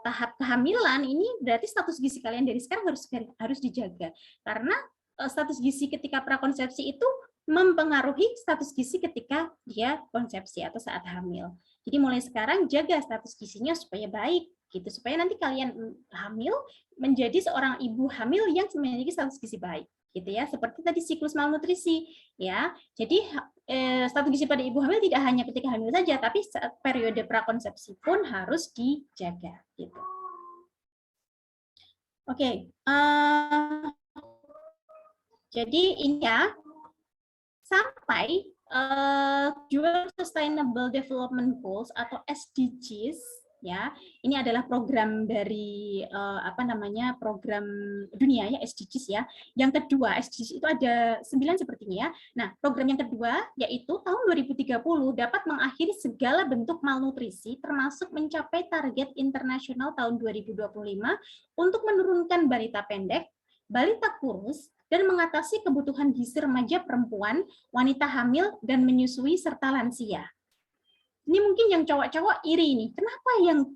tahap kehamilan, ini berarti status gizi kalian dari sekarang harus dijaga. Karena status gizi ketika prakonsepsi itu mempengaruhi status gizi ketika dia konsepsi atau saat hamil. Jadi mulai sekarang jaga status gizinya supaya baik gitu, supaya nanti kalian hamil menjadi seorang ibu hamil yang memiliki status gizi baik gitu ya, seperti tadi siklus malnutrisi ya. Jadi status gizi pada ibu hamil tidak hanya ketika hamil saja, tapi saat periode prakonsepsi pun harus dijaga gitu. Oke, jadi ini ya, sampai Dual Sustainable Development Goals atau SDGs ya. Ini adalah program dari program dunia ya, SDGs ya. Yang kedua, SDGs itu ada 9 sepertinya ya. Nah, program yang kedua yaitu tahun 2030 dapat mengakhiri segala bentuk malnutrisi termasuk mencapai target internasional tahun 2025 untuk menurunkan balita pendek, balita kurus, dan mengatasi kebutuhan gizi remaja perempuan, wanita hamil, dan menyusui, serta lansia. Ini mungkin yang cowok-cowok iri nih. Kenapa yang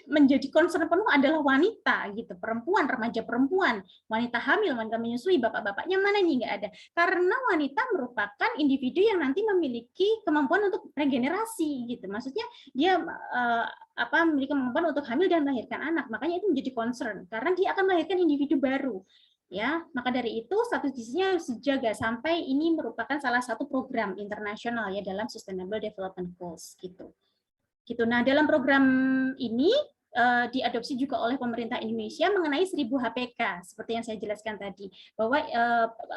menjadi concern penuh adalah wanita gitu, perempuan, remaja perempuan, wanita hamil, wanita menyusui, bapak-bapaknya mana nih? Nggak ada. Karena wanita merupakan individu yang nanti memiliki kemampuan untuk regenerasi gitu. Maksudnya dia memiliki kemampuan untuk hamil dan melahirkan anak. Makanya itu menjadi concern karena dia akan melahirkan individu baru. Ya, maka dari itu status gizinya harus dijaga sampai ini merupakan salah satu program internasional ya dalam Sustainable Development Goals gitu. Nah, dalam program ini diadopsi juga oleh pemerintah Indonesia mengenai 1000 HPK seperti yang saya jelaskan tadi, bahwa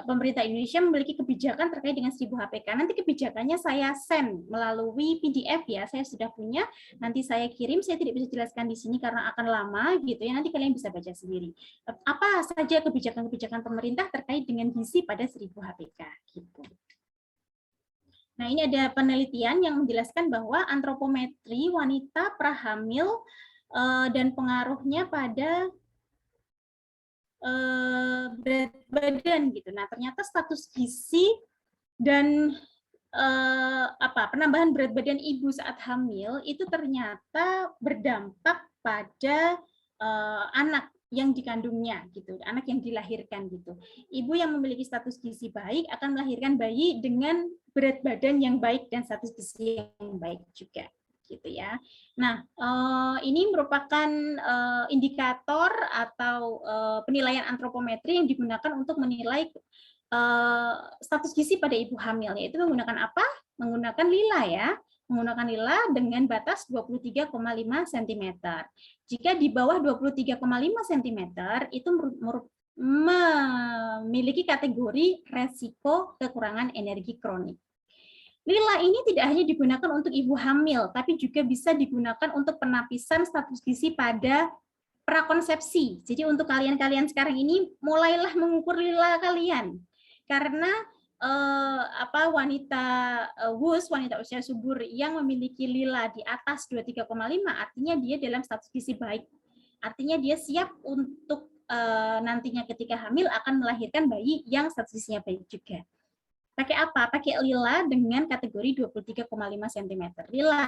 pemerintah Indonesia memiliki kebijakan terkait dengan 1000 HPK. Nanti kebijakannya saya send melalui PDF ya, saya sudah punya, nanti saya kirim, saya tidak bisa jelaskan di sini karena akan lama gitu ya, nanti kalian bisa baca sendiri. Apa saja kebijakan-kebijakan pemerintah terkait dengan gizi pada 1000 HPK gitu. Nah, ini ada penelitian yang menjelaskan bahwa antropometri wanita prahamil dan pengaruhnya pada berat badan gitu. Nah, ternyata status gizi dan penambahan berat badan ibu saat hamil itu ternyata berdampak pada anak yang dikandungnya gitu, anak yang dilahirkan gitu. Ibu yang memiliki status gizi baik akan melahirkan bayi dengan berat badan yang baik dan status gizi yang baik juga gitu ya. Nah, ini merupakan indikator atau penilaian antropometri yang digunakan untuk menilai status gizi pada ibu hamil, yaitu menggunakan apa? Menggunakan lila ya. Menggunakan lila dengan batas 23,5 cm. Jika di bawah 23,5 cm itu memiliki kategori resiko kekurangan energi kronik. Lila ini tidak hanya digunakan untuk ibu hamil, tapi juga bisa digunakan untuk penapisan status gizi pada prakonsepsi. Jadi untuk kalian-kalian sekarang ini mulailah mengukur lila kalian, karena wanita WUS, wanita usia subur yang memiliki lila di atas 23,5 artinya dia dalam status gizi baik. Artinya dia siap untuk nantinya ketika hamil akan melahirkan bayi yang status gizinya baik juga. Pakai apa? Pakai lila dengan kategori 23,5 cm. Lila,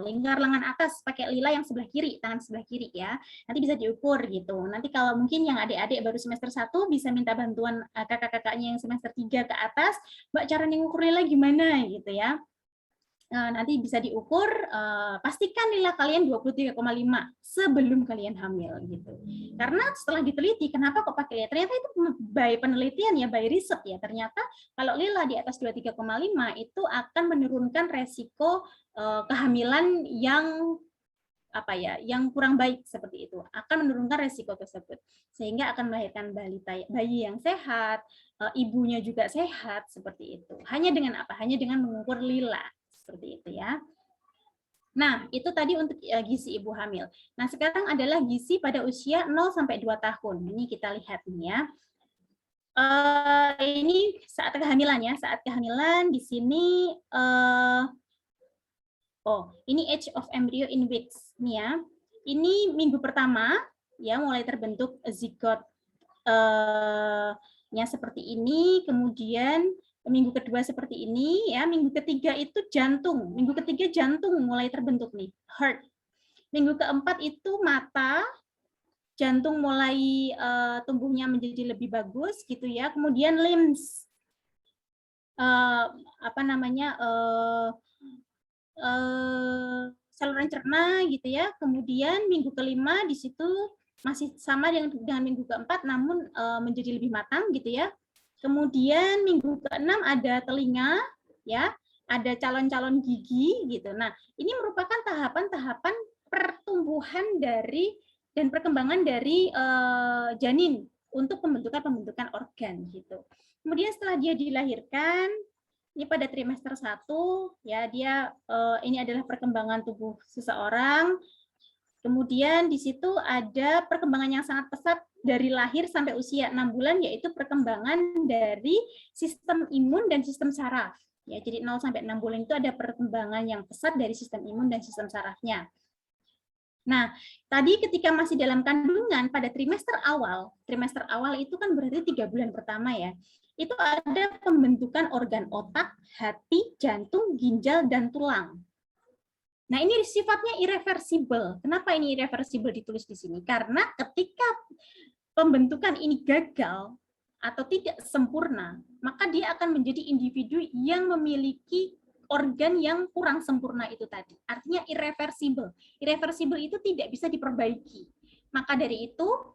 lingkar lengan atas, pakai lila yang sebelah kiri, tangan sebelah kiri ya. Nanti bisa diukur gitu. Nanti kalau mungkin yang adik-adik baru semester 1 bisa minta bantuan kakak-kakaknya yang semester 3 ke atas, Mbak cara ngukur lila gimana gitu ya. Nanti bisa diukur, pastikan lila kalian 23,5 sebelum kalian hamil gitu. Karena setelah diteliti, kenapa kok pakai lila? Ternyata itu by penelitian ya, by riset ya. Ternyata kalau lila di atas 23,5 itu akan menurunkan resiko kehamilan yang yang kurang baik seperti itu, akan menurunkan resiko tersebut, sehingga akan melahirkan bayi yang sehat, ibunya juga sehat seperti itu. Hanya dengan apa? Hanya dengan mengukur lila. Seperti itu ya. Nah, itu tadi untuk gizi ibu hamil. Nah, sekarang adalah gizi pada usia 0 sampai 2 tahun. Ini kita lihat nih ya. Ini saat kehamilan ya. Saat kehamilan di sini ini age of embryo in weeks nih ya. Ini minggu pertama ya mulai terbentuk zigot seperti ini, kemudian minggu kedua seperti ini ya, minggu ketiga itu jantung, minggu ketiga jantung mulai terbentuk nih, heart. Minggu keempat itu mata, jantung mulai tumbuhnya menjadi lebih bagus gitu ya. Kemudian limbs, saluran cerna gitu ya. Kemudian minggu kelima di situ masih sama dengan minggu keempat, namun menjadi lebih matang gitu ya. Kemudian minggu ke-6 ada telinga, ya, ada calon-calon gigi gitu. Nah, ini merupakan tahapan-tahapan pertumbuhan dari dan perkembangan dari janin untuk pembentukan organ gitu. Kemudian setelah dia dilahirkan, ini pada trimester 1, ya, dia ini adalah perkembangan tubuh seseorang. Kemudian di situ ada perkembangan yang sangat pesat dari lahir sampai usia 6 bulan, yaitu perkembangan dari sistem imun dan sistem saraf. Ya, jadi 0 sampai 6 bulan itu ada perkembangan yang pesat dari sistem imun dan sistem sarafnya. Nah, tadi ketika masih dalam kandungan pada trimester awal itu kan berarti 3 bulan pertama ya, itu ada pembentukan organ otak, hati, jantung, ginjal, dan tulang. Nah, ini sifatnya irreversible. Kenapa ini irreversible ditulis di sini? Karena ketika pembentukan ini gagal atau tidak sempurna, maka dia akan menjadi individu yang memiliki organ yang kurang sempurna itu tadi. Artinya irreversible. Irreversible itu tidak bisa diperbaiki. Maka dari itu,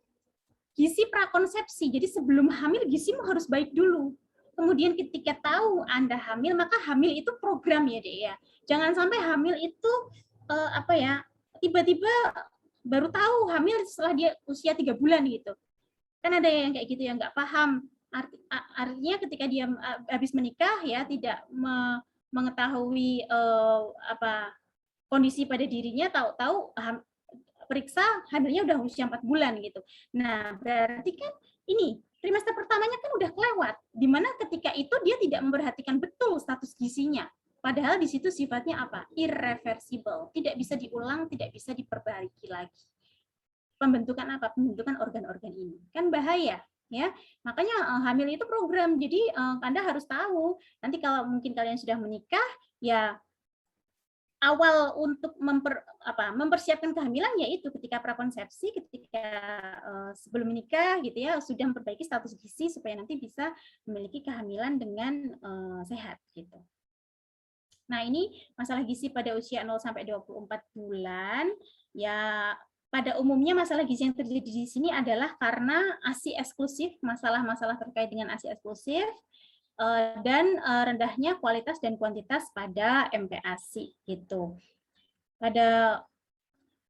gizi prakonsepsi. Jadi sebelum hamil, gizimu harus baik dulu. Kemudian ketika tahu Anda hamil, maka hamil itu program ya, Dek ya. Jangan sampai hamil itu tiba-tiba baru tahu hamil setelah dia usia 3 bulan gitu. Kan ada yang kayak gitu yang nggak paham. Artinya ketika dia habis menikah ya tidak mengetahui kondisi pada dirinya, tahu-tahu periksa hamilnya udah usia 4 bulan gitu. Nah, berarti kan ini trimester pertamanya kan udah kelewat, di mana ketika itu dia tidak memperhatikan betul status gizinya. Padahal di situ sifatnya apa? Irreversible, tidak bisa diulang, tidak bisa diperbaiki lagi. Pembentukan apa? Pembentukan organ-organ ini. Kan bahaya, ya. Makanya hamil itu program. Jadi Anda harus tahu. Nanti kalau mungkin kalian sudah menikah, ya awal untuk mempersiapkan kehamilan yaitu ketika prakonsepsi, ketika sebelum menikah gitu ya, sudah memperbaiki status gizi supaya nanti bisa memiliki kehamilan dengan sehat gitu. Nah, ini masalah gizi pada usia 0 sampai 24 bulan. Ya, pada umumnya masalah gizi yang terjadi di sini adalah karena ASI eksklusif, masalah-masalah terkait dengan ASI eksklusif, dan rendahnya kualitas dan kuantitas pada MPASI gitu. Pada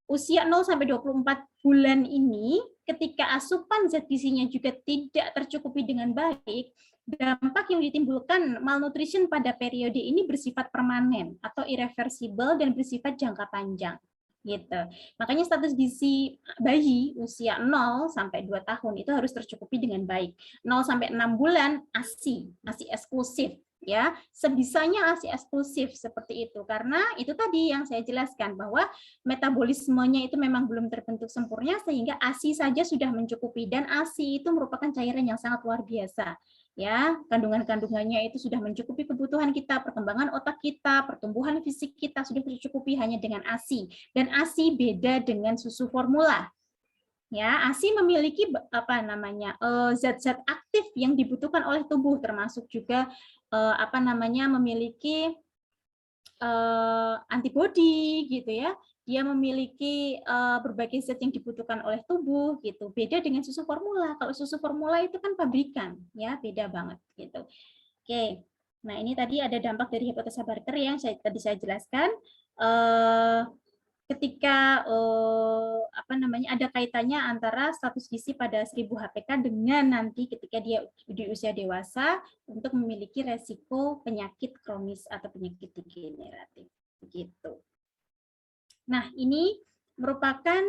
usia 0 sampai 24 bulan ini, ketika asupan zat gizinya juga tidak tercukupi dengan baik, dampak yang ditimbulkan malnutrition pada periode ini bersifat permanen atau irreversible dan bersifat jangka panjang. Gitu. Makanya status gizi bayi usia 0 sampai 2 tahun itu harus tercukupi dengan baik. 0 sampai 6 bulan ASI eksklusif, ya. Sebisanya ASI eksklusif seperti itu, karena itu tadi yang saya jelaskan bahwa metabolismenya itu memang belum terbentuk sempurna sehingga ASI saja sudah mencukupi, dan ASI itu merupakan cairan yang sangat luar biasa. Ya, kandungan-kandungannya itu sudah mencukupi kebutuhan kita, perkembangan otak kita, pertumbuhan fisik kita sudah tercukupi hanya dengan ASI. Dan ASI beda dengan susu formula. Ya, ASI memiliki zat-zat aktif yang dibutuhkan oleh tubuh, termasuk juga memiliki antibodi gitu ya. Dia memiliki berbagai zat yang dibutuhkan oleh tubuh gitu. Beda dengan susu formula. Kalau susu formula itu kan pabrikan, ya beda banget gitu. Oke. Nah, ini tadi ada dampak dari hipotesa Barker yang tadi saya jelaskan. Ketika ada kaitannya antara status gizi pada 1000 HPK dengan nanti ketika dia di usia dewasa untuk memiliki resiko penyakit kronis atau penyakit degeneratif. Begitu. Nah, ini merupakan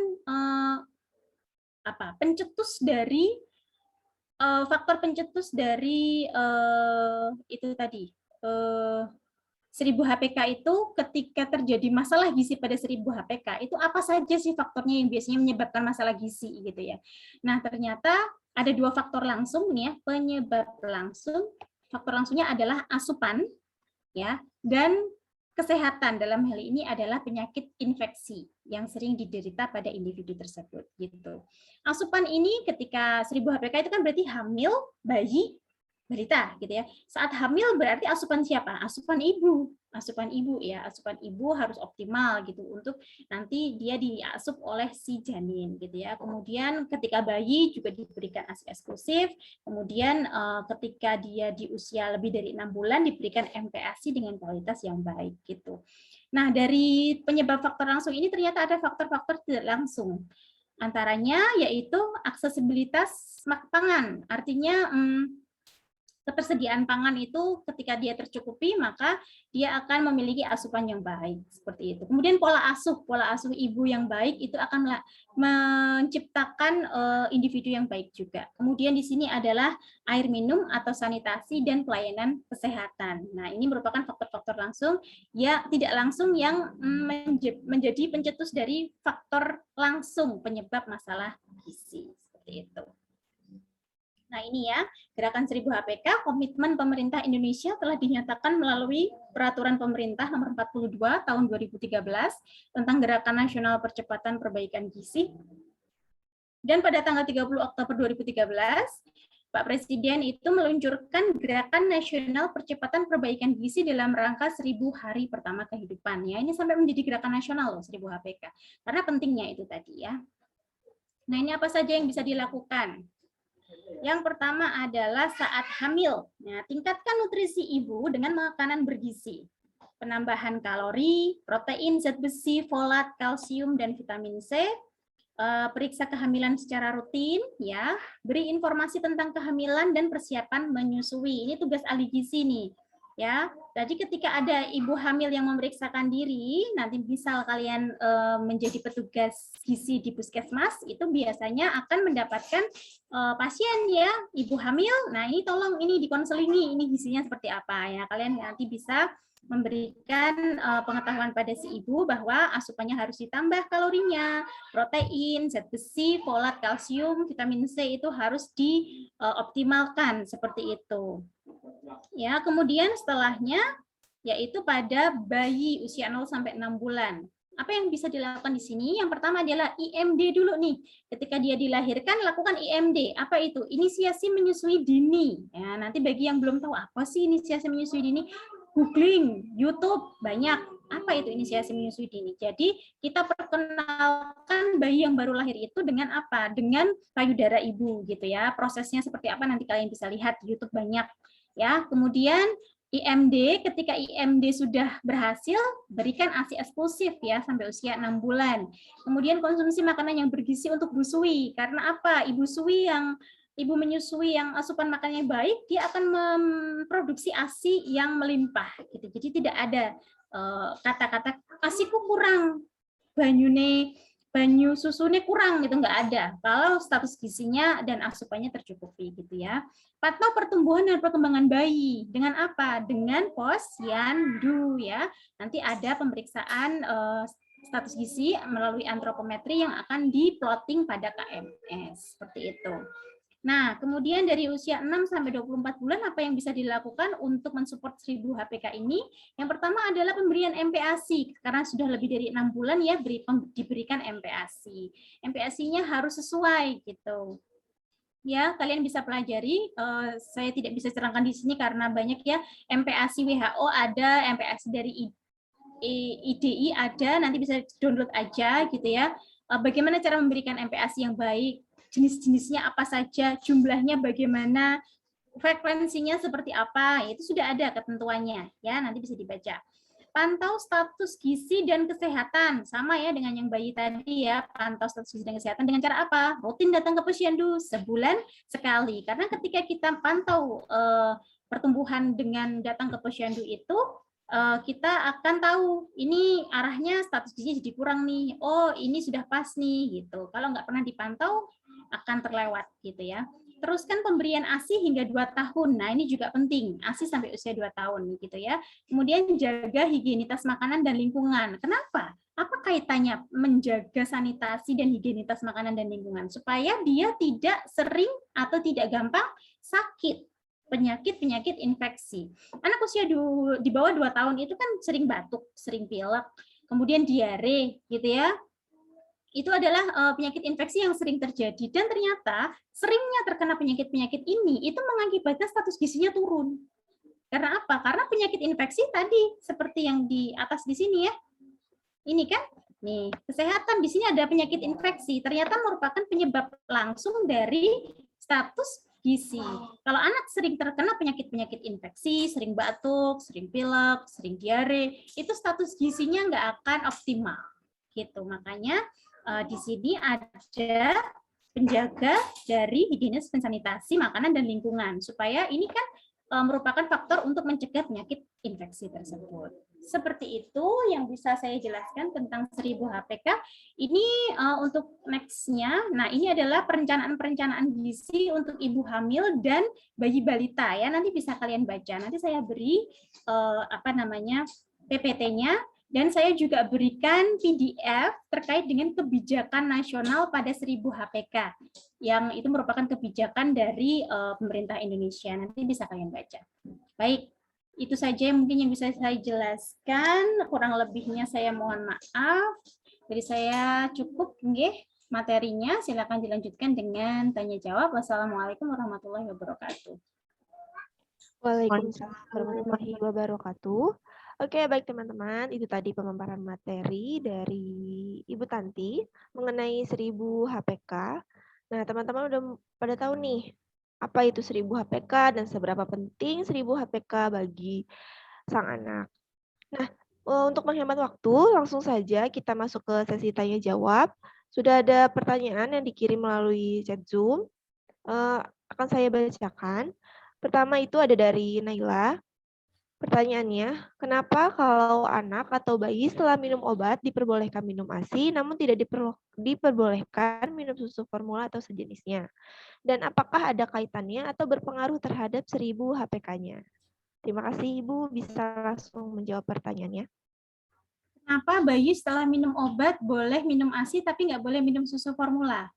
pencetus dari faktor pencetus dari itu tadi 1000 HPK itu ketika terjadi masalah gizi pada 1000 HPK itu apa saja sih faktornya yang biasanya menyebabkan masalah gizi gitu ya. Nah, ternyata ada 2 faktor langsung nih ya, penyebab langsung. Faktor langsungnya adalah asupan ya, dan kesehatan. Dalam hal ini adalah penyakit infeksi yang sering diderita pada individu tersebut gitu. Asupan ini ketika 1000 HPK itu kan berarti hamil, bayi, balita gitu ya. Saat hamil berarti asupan siapa? Asupan ibu. Asupan ibu ya, asupan ibu harus optimal gitu untuk nanti dia diasup oleh si janin gitu ya. Kemudian ketika bayi juga diberikan ASI eksklusif. Kemudian ketika dia di usia lebih dari 6 bulan diberikan MPASI dengan kualitas yang baik gitu. Nah, dari penyebab faktor langsung ini ternyata ada faktor-faktor tidak langsung. Antaranya yaitu aksesibilitas pangan. Artinya ketersediaan pangan itu ketika dia tercukupi maka dia akan memiliki asupan yang baik seperti itu. Kemudian pola asuh ibu yang baik itu akan menciptakan individu yang baik juga. Kemudian di sini adalah air minum atau sanitasi dan pelayanan kesehatan. Nah, ini merupakan faktor-faktor langsung ya tidak langsung yang menjadi pencetus dari faktor langsung penyebab masalah gizi seperti itu. Nah, ini ya, Gerakan 1000 HPK, komitmen pemerintah Indonesia telah dinyatakan melalui Peraturan Pemerintah Nomor 42 Tahun 2013 tentang Gerakan Nasional Percepatan Perbaikan Gizi. Dan pada tanggal 30 Oktober 2013, Pak Presiden itu meluncurkan Gerakan Nasional Percepatan Perbaikan Gizi dalam rangka 1000 hari pertama kehidupan. Ya, ini sampai menjadi gerakan nasional loh 1000 HPK. Karena pentingnya itu tadi ya. Nah, ini apa saja yang bisa dilakukan? Yang pertama adalah saat hamil. Nah, tingkatkan nutrisi ibu dengan makanan bergizi. Penambahan kalori, protein, zat besi, folat, kalsium, dan vitamin C. Periksa kehamilan secara rutin, ya. Beri informasi tentang kehamilan dan persiapan menyusui. Ini tugas ahli gizi nih. Ya, jadi ketika ada ibu hamil yang memeriksakan diri, nanti misal kalian menjadi petugas gizi di puskesmas, itu biasanya akan mendapatkan pasien ya, ibu hamil. Nah, ini tolong ini dikonselingi, ini gizinya seperti apa ya. Kalian nanti bisa memberikan pengetahuan pada si ibu bahwa asupannya harus ditambah kalorinya, protein, zat besi, folat, kalsium, vitamin C itu harus dioptimalkan seperti itu. Ya, kemudian setelahnya yaitu pada bayi usia 0 sampai 6 bulan. Apa yang bisa dilakukan di sini? Yang pertama adalah IMD dulu nih. Ketika dia dilahirkan lakukan IMD. Apa itu? Inisiasi menyusui dini. Ya, nanti bagi yang belum tahu apa sih inisiasi menyusui dini, googling, YouTube banyak. Apa itu inisiasi menyusui dini? Jadi kita perkenalkan bayi yang baru lahir itu dengan apa? Dengan payudara ibu gitu ya. Prosesnya seperti apa nanti kalian bisa lihat di YouTube banyak. Ya, kemudian IMD, ketika IMD sudah berhasil, berikan ASI eksklusif ya sampai usia 6 bulan. Kemudian konsumsi makanan yang bergizi untuk busui. Karena apa? Ibu menyusui yang asupan makanannya baik, dia akan memproduksi ASI yang melimpah gitu. Jadi tidak ada kata-kata ASIku kurang, banyu susunya kurang gitu, nggak ada. Kalau status gizinya dan asupannya tercukupi gitu ya. Pantau pertumbuhan dan perkembangan bayi dengan apa? Dengan posyandu ya. Nanti ada pemeriksaan status gizi melalui antropometri yang akan diplotting pada KMS seperti itu. Nah, kemudian dari usia 6 sampai 24 bulan apa yang bisa dilakukan untuk mensupport 1000 HPK ini? Yang pertama adalah pemberian MPASI, karena sudah lebih dari 6 bulan ya diberikan MPASI. MPASI-nya harus sesuai gitu. Ya, kalian bisa pelajari. Saya tidak bisa terangkan di sini karena banyak ya. MPASI WHO ada, MPASI dari IDI ada, nanti bisa download aja gitu ya. Bagaimana cara memberikan MPASI yang baik? Jenis-jenisnya apa saja, jumlahnya bagaimana, frekuensinya seperti apa, itu sudah ada ketentuannya ya, nanti bisa dibaca. Pantau status gizi dan kesehatan, sama ya dengan yang bayi tadi ya, pantau status gizi dan kesehatan dengan cara apa? Rutin datang ke posyandu sebulan sekali, karena ketika kita pantau pertumbuhan dengan datang ke posyandu itu, kita akan tahu ini arahnya status gizinya jadi kurang nih, oh ini sudah pas nih gitu. Kalau nggak pernah dipantau akan terlewat gitu ya. Teruskan pemberian ASI hingga 2 tahun. Nah, ini juga penting. ASI sampai usia 2 tahun gitu ya. Kemudian jaga higienitas makanan dan lingkungan. Kenapa? Apa kaitannya menjaga sanitasi dan higienitas makanan dan lingkungan? Supaya dia tidak sering atau tidak gampang sakit. Penyakit infeksi. Anak usia di bawah 2 tahun itu kan sering batuk, sering pilek, kemudian diare gitu ya. Itu adalah penyakit infeksi yang sering terjadi, dan ternyata seringnya terkena penyakit-penyakit ini itu mengakibatkan status gizinya turun. Karena apa? Karena penyakit infeksi tadi seperti yang di atas di sini ya. Ini kan nih, kesehatan di sini ada penyakit infeksi, ternyata merupakan penyebab langsung dari status gizi. Kalau anak sering terkena penyakit-penyakit infeksi, sering batuk, sering pilek, sering diare, itu status gizinya nggak akan optimal. Gitu. Makanya di sini ada penjaga dari higienis dan sanitasi makanan dan lingkungan, supaya ini kan merupakan faktor untuk mencegah penyakit infeksi tersebut. Seperti itu yang bisa saya jelaskan tentang 1000 HPK. Ini untuk next-nya. Nah, ini adalah perencanaan gizi untuk ibu hamil dan bayi balita ya. Nanti bisa kalian baca. Nanti saya beri PPT-nya. Dan saya juga berikan PDF terkait dengan kebijakan nasional pada 1000 HPK, yang itu merupakan kebijakan dari pemerintah Indonesia. Nanti bisa kalian baca. Baik, itu saja mungkin yang bisa saya jelaskan. Kurang lebihnya saya mohon maaf. Jadi saya cukup materinya. Silakan dilanjutkan dengan tanya jawab. Wassalamualaikum warahmatullahi wabarakatuh. Waalaikumsalam warahmatullahi wabarakatuh. Oke, baik teman-teman, itu tadi pemaparan materi dari Ibu Tanti mengenai 1000 HPK. Nah, teman-teman udah pada tahu nih, apa itu 1000 HPK dan seberapa penting 1000 HPK bagi sang anak. Nah, untuk menghemat waktu, langsung saja kita masuk ke sesi tanya jawab. Sudah ada pertanyaan yang dikirim melalui chat Zoom. Akan saya bacakan. Pertama itu ada dari Naila. Pertanyaannya, kenapa kalau anak atau bayi setelah minum obat diperbolehkan minum ASI, namun tidak diperbolehkan minum susu formula atau sejenisnya? Dan apakah ada kaitannya atau berpengaruh terhadap 1000 HPK-nya? Terima kasih Ibu, bisa langsung menjawab pertanyaannya. Kenapa bayi setelah minum obat boleh minum ASI tapi nggak boleh minum susu formula?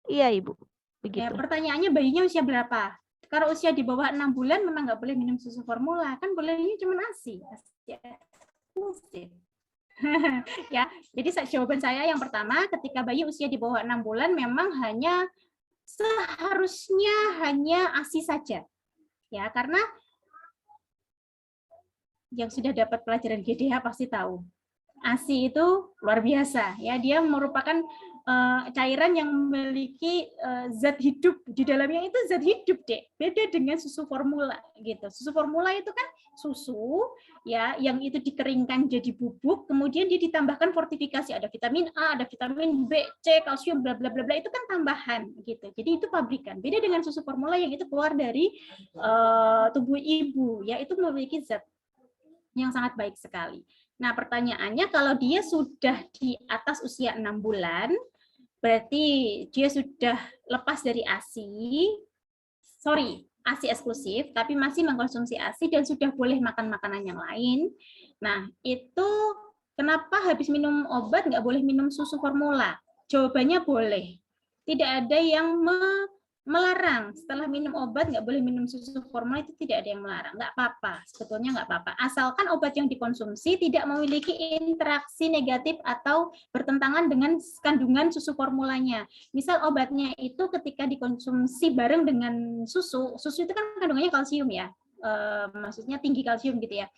Iya Ibu, begitu. Ya, pertanyaannya bayinya usia berapa? Kalau usia di bawah 6 bulan memang nggak boleh minum susu formula, kan bolehnya cuma ASI. Ya, jadi jawaban saya yang pertama, ketika bayi usia di bawah 6 bulan memang seharusnya hanya ASI saja. Ya, karena yang sudah dapat pelajaran GDH pasti tahu. ASI itu luar biasa ya, dia merupakan cairan yang memiliki zat hidup di dalamnya, itu zat hidup, Dek. Beda dengan susu formula gitu. Susu formula itu kan susu ya yang itu dikeringkan jadi bubuk, kemudian dia ditambahkan fortifikasi, ada vitamin A, ada vitamin B, C, kalsium, bla bla bla bla, itu kan tambahan gitu. Jadi itu pabrikan. Beda dengan susu formula yang itu keluar dari tubuh ibu ya, itu memiliki zat yang sangat baik sekali. Nah, pertanyaannya kalau dia sudah di atas usia 6 bulan, berarti dia sudah lepas dari ASI, ASI eksklusif, tapi masih mengkonsumsi ASI dan sudah boleh makan makanan yang lain. Nah, itu kenapa habis minum obat nggak boleh minum susu formula? Jawabannya boleh. Tidak ada yang melarang. Setelah minum obat nggak boleh minum susu formula, itu tidak ada yang melarang. Nggak apa-apa, sebetulnya nggak apa-apa. Asalkan obat yang dikonsumsi tidak memiliki interaksi negatif atau bertentangan dengan kandungan susu formulanya. Misal obatnya itu ketika dikonsumsi bareng dengan susu itu kan kandungannya kalsium ya, maksudnya tinggi kalsium gitu ya.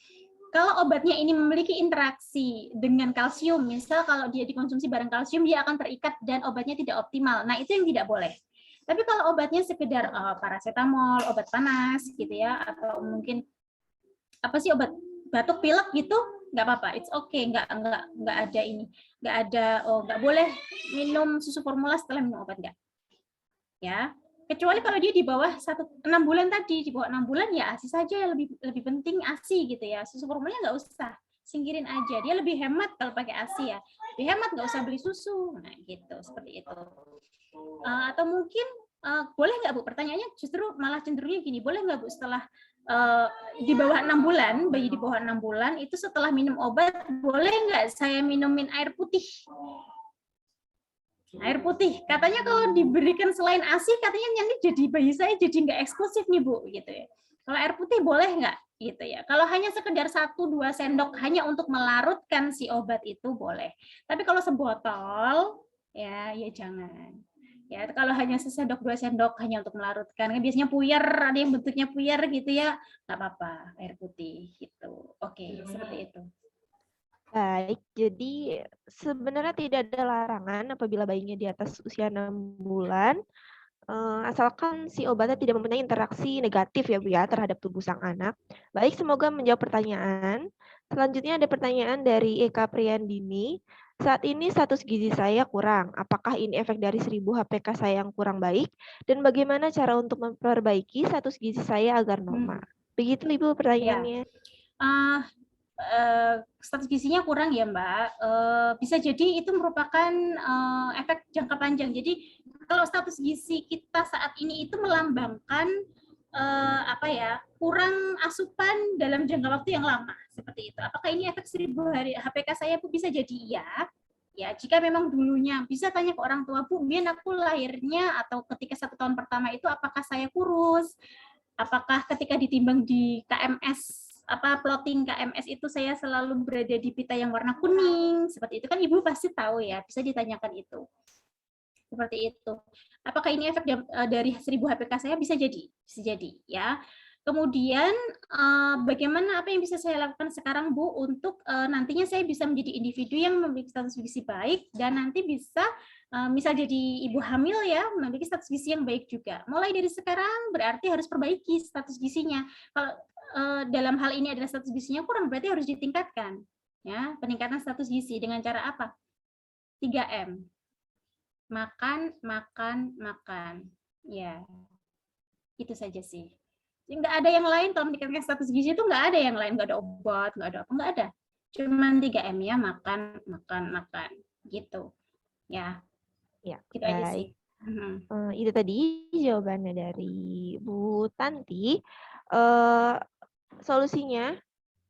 Kalau obatnya ini memiliki interaksi dengan kalsium, misal kalau dia dikonsumsi bareng kalsium, dia akan terikat dan obatnya tidak optimal. Nah, itu yang tidak boleh. Tapi kalau obatnya sekedar paracetamol, obat panas gitu ya, atau mungkin apa sih obat batuk pilek gitu, nggak apa-apa, it's okay, nggak ada ini, nggak boleh minum susu formula setelah minum obat, nggak. Ya, kecuali kalau dia di bawah 6 bulan tadi, di bawah 6 bulan ya ASI saja yang lebih penting ASI gitu ya, susu formula nggak usah, singkirin aja, dia lebih hemat kalau pakai ASI ya, lebih hemat, nggak usah beli susu, nah gitu, seperti itu. Atau mungkin boleh nggak Bu, pertanyaannya justru malah cenderungnya gini, boleh nggak Bu setelah di bawah 6 bulan, bayi di bawah 6 bulan itu setelah minum obat, boleh nggak saya minumin air putih? Air putih, katanya kalau diberikan selain ASI, katanya nanti jadi bayi saya jadi nggak eksklusif nih Bu, gitu ya. Kalau air putih boleh nggak? Gitu ya. Kalau hanya sekedar 1-2 sendok hanya untuk melarutkan si obat itu boleh. Tapi kalau sebotol, ya jangan. Ya, kalau hanya sesendok 2 sendok hanya untuk melarutkan, kan biasanya puyer, ada yang bentuknya puyer gitu ya, nggak apa-apa, air putih gitu. Oke, seperti itu. Baik, jadi sebenarnya tidak ada larangan apabila bayinya di atas usia 6 bulan, asalkan si obatnya tidak mempunyai interaksi negatif ya Bu ya terhadap tubuh sang anak. Baik, semoga menjawab pertanyaan. Selanjutnya ada pertanyaan dari Eka Priyandini. Saat ini status gizi saya kurang. Apakah ini efek dari 1000 HPK saya yang kurang baik? Dan bagaimana cara untuk memperbaiki status gizi saya agar normal? Begitu Ibu pertanyaannya. Status gizinya kurang ya Mbak. Bisa jadi itu merupakan efek jangka panjang. Jadi kalau status gizi kita saat ini itu melambangkan kurang asupan dalam jangka waktu yang lama, seperti itu. Apakah ini efek 1000 hari HPK saya Bu? Bisa jadi iya. Ya, jika memang dulunya, bisa tanya ke orang tua, Bu, Mian aku lahirnya atau ketika 1 tahun pertama itu apakah saya kurus? Apakah ketika ditimbang di KMS, plotting KMS itu saya selalu berada di pita yang warna kuning, seperti itu kan Ibu pasti tahu ya, bisa ditanyakan itu. Seperti itu. Apakah ini efek dari 1000 HPK saya? Bisa jadi ya. Kemudian bagaimana, apa yang bisa saya lakukan sekarang Bu untuk nantinya saya bisa menjadi individu yang memiliki status gizi baik dan nanti bisa misal jadi ibu hamil ya, memiliki status gizi yang baik juga. Mulai dari sekarang berarti harus perbaiki status gizinya. Kalau dalam hal ini adalah status gizinya kurang, berarti harus ditingkatkan. Ya, peningkatan status gizi dengan cara apa? 3M. Makan, makan, makan. Ya, itu saja sih. Nggak ada yang lain kalau meningkatkan status gizi itu, nggak ada yang lain, nggak ada obat, nggak ada apa, nggak ada. Cuman 3M ya, makan, makan, makan, gitu. Ya, Ya, gitu aja sih. Itu tadi jawabannya dari Bu Tanti. Solusinya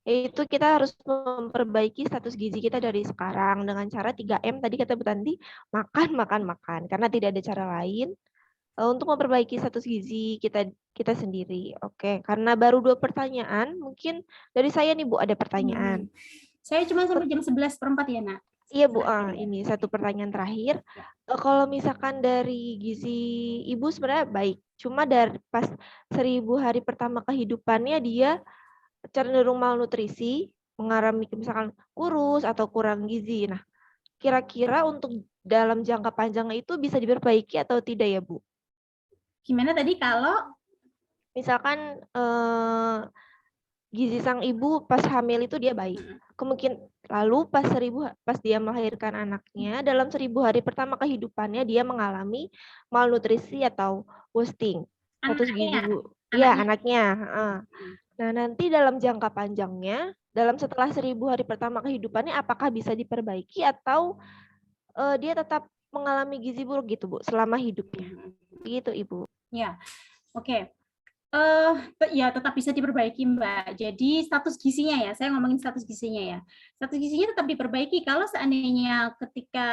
yaitu kita harus memperbaiki status gizi kita dari sekarang dengan cara 3M tadi kata Bu Tanti, makan, makan, makan. Karena tidak ada cara lain untuk memperbaiki status gizi kita sendiri. Oke, karena baru 2 pertanyaan, mungkin dari saya nih Bu ada pertanyaan. Saya cuma sampai jam 11:04 ya, Nak. Iya Bu, ini 1 pertanyaan terakhir. Kalau misalkan dari gizi Ibu sebenarnya baik, cuma dari pas 1000 hari pertama kehidupannya dia cenderung malnutrisi, mengalami misalkan kurus atau kurang gizi. Nah, kira-kira untuk dalam jangka panjang itu bisa diperbaiki atau tidak ya, Bu? Gimana tadi kalau Misalkan gizi sang ibu pas hamil itu dia baik. Lalu pas dia melahirkan anaknya, dalam 1000 hari pertama kehidupannya dia mengalami malnutrisi atau wasting. Status gizi anaknya, Bu. Iya, anaknya. Nah, nanti dalam jangka panjangnya, setelah 1000 hari pertama kehidupannya, apakah bisa diperbaiki atau dia tetap mengalami gizi buruk gitu, Bu, selama hidupnya? Begitu, Ibu. Ya, oke. Ya tetap bisa diperbaiki, Mbak. Jadi status gizinya ya, saya ngomongin status gizinya ya. Status gizinya tetap diperbaiki kalau seandainya ketika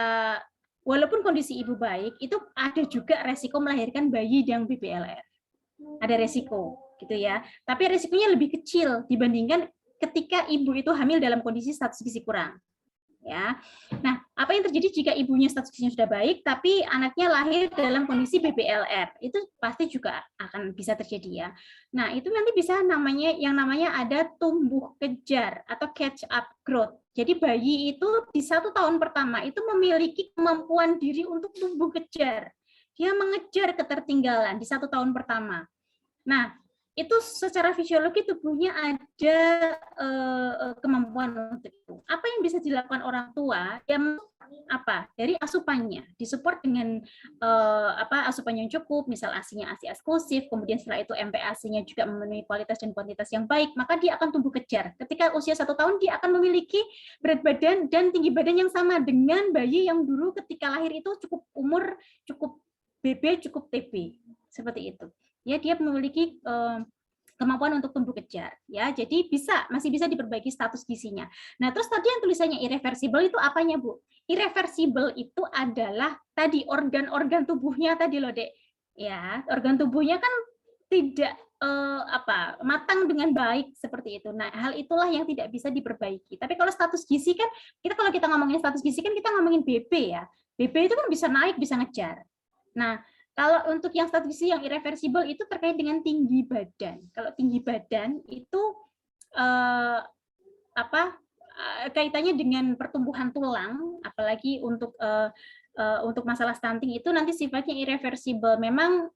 walaupun kondisi ibu baik, itu ada juga resiko melahirkan bayi yang BPLR. Ada resiko gitu ya. Tapi resikonya lebih kecil dibandingkan ketika ibu itu hamil dalam kondisi status gizi kurang. Ya. Nah, apa yang terjadi jika ibunya status gizinya sudah baik tapi anaknya lahir dalam kondisi BPLR? Itu pasti juga akan bisa terjadi ya. Nah, itu nanti bisa namanya ada tumbuh kejar atau catch up growth. Jadi bayi itu di 1 tahun pertama itu memiliki kemampuan diri untuk tumbuh kejar. Dia mengejar ketertinggalan di 1 tahun pertama. Nah, itu secara fisiologi tubuhnya ada kemampuan untuk itu. Apa yang bisa dilakukan orang tua? Yang apa? Dari asupannya, disupport dengan asupan yang cukup, misal ASI-nya ASI eksklusif, kemudian setelah itu MPASI-nya juga memenuhi kualitas dan kuantitas yang baik, maka dia akan tumbuh kejar. Ketika usia 1 tahun, dia akan memiliki berat badan dan tinggi badan yang sama dengan bayi yang dulu ketika lahir itu cukup umur, cukup BB, cukup TB. Seperti itu. Ya, dia memiliki kemampuan untuk tumbuh kejar ya, jadi masih bisa diperbaiki status gizinya. Nah, terus tadi yang tulisannya irreversible itu apanya, Bu? Irreversible itu adalah tadi organ-organ tubuhnya tadi loh, Dek. Ya, organ tubuhnya kan tidak matang dengan baik seperti itu. Nah, hal itulah yang tidak bisa diperbaiki. Tapi kalau status gizi kan kalau kita ngomongin status gizi kan kita ngomongin BP ya. BP itu kan bisa naik, bisa ngejar. Nah, kalau untuk yang status gizi yang irreversible itu terkait dengan tinggi badan. Kalau tinggi badan itu kaitannya dengan pertumbuhan tulang, apalagi untuk masalah stunting itu nanti sifatnya irreversible. Memang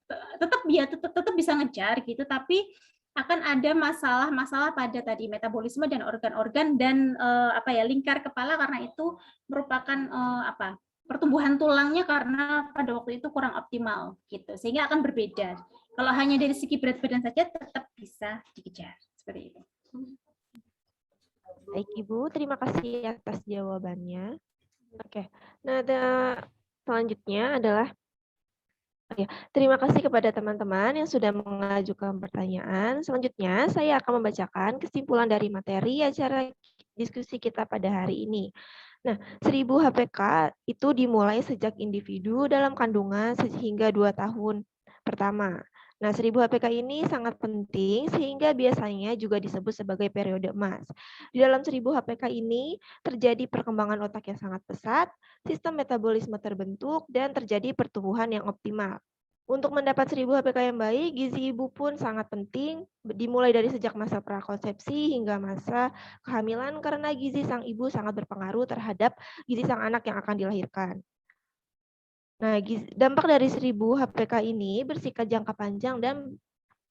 tetap bisa ngejar gitu, tapi akan ada masalah-masalah pada tadi metabolisme dan organ-organ dan lingkar kepala karena itu merupakan pertumbuhan tulangnya karena pada waktu itu kurang optimal gitu, sehingga akan berbeda. Kalau hanya dari segi berat badan saja tetap bisa dikejar seperti itu. Baik Ibu, terima kasih atas jawabannya. Oke, nah selanjutnya adalah terima kasih kepada teman-teman yang sudah mengajukan pertanyaan. Selanjutnya, saya akan membacakan kesimpulan dari materi acara diskusi kita pada hari ini. Nah, 1000 HPK itu dimulai sejak individu dalam kandungan sehingga 2 tahun pertama. Nah, 1000 HPK ini sangat penting sehingga biasanya juga disebut sebagai periode emas. Di dalam 1000 HPK ini terjadi perkembangan otak yang sangat pesat, sistem metabolisme terbentuk, dan terjadi pertumbuhan yang optimal. Untuk mendapat 1000 HPK yang baik, gizi ibu pun sangat penting, dimulai dari sejak masa prakonsepsi hingga masa kehamilan karena gizi sang ibu sangat berpengaruh terhadap gizi sang anak yang akan dilahirkan. Nah, dampak dari 1000 HPK ini bersifat jangka panjang dan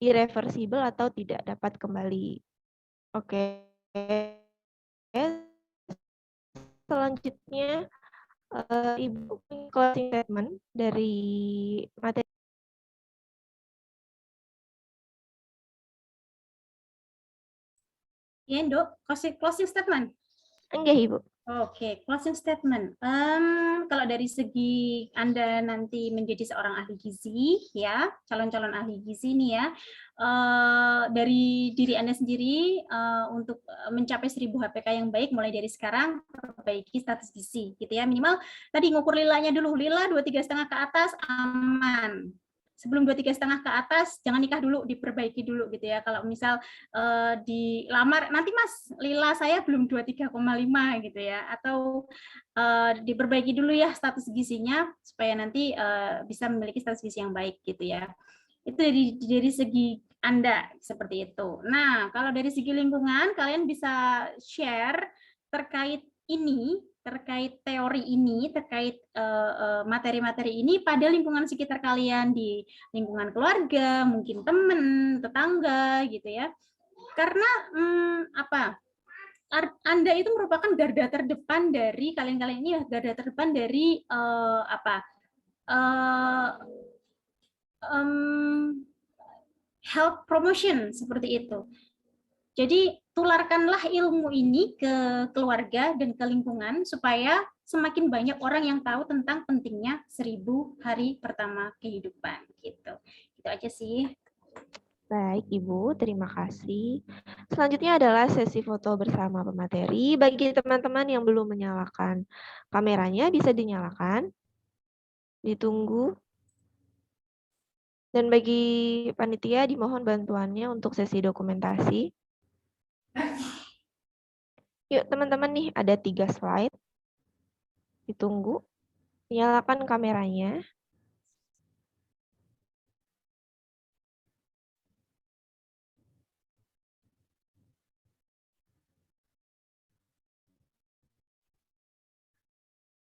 irreversibel atau tidak dapat kembali. Oke. Selanjutnya, Ibu closing statement dari materi. Ya, Dok, closing statement. Enggak, Ibu. Oke, closing statement. Kalau dari segi Anda nanti menjadi seorang ahli gizi, ya, calon-calon ahli gizi nih ya, dari diri Anda sendiri untuk mencapai 1000 HPK yang baik, mulai dari sekarang perbaiki status gizi, gitu ya. Minimal tadi ngukur lilanya dulu, lila 23,5 ke atas aman. Sebelum 23,5 ke atas, jangan nikah dulu, diperbaiki dulu gitu ya. Kalau misal dilamar, nanti Mas, lila saya belum 23,5 gitu ya. Atau diperbaiki dulu ya status gizinya, supaya nanti bisa memiliki status gizi yang baik gitu ya. Itu dari segi Anda, seperti itu. Nah, kalau dari segi lingkungan, kalian bisa share terkait ini terkait teori ini, terkait materi-materi ini pada lingkungan sekitar kalian, di lingkungan keluarga, mungkin teman, tetangga, gitu ya. Karena Anda itu merupakan garda terdepan dari kalian-kalian ini, garda terdepan dari health promotion seperti itu. Jadi tularkanlah ilmu ini ke keluarga dan ke lingkungan supaya semakin banyak orang yang tahu tentang pentingnya 1000 hari pertama kehidupan gitu. Itu aja sih. Baik, Ibu, terima kasih. Selanjutnya adalah sesi foto bersama pemateri. Bagi teman-teman yang belum menyalakan kameranya, bisa dinyalakan. Ditunggu. Dan bagi panitia, dimohon bantuannya untuk sesi dokumentasi. Yuk, teman-teman nih, ada 3 slide. Ditunggu. Nyalakan kameranya.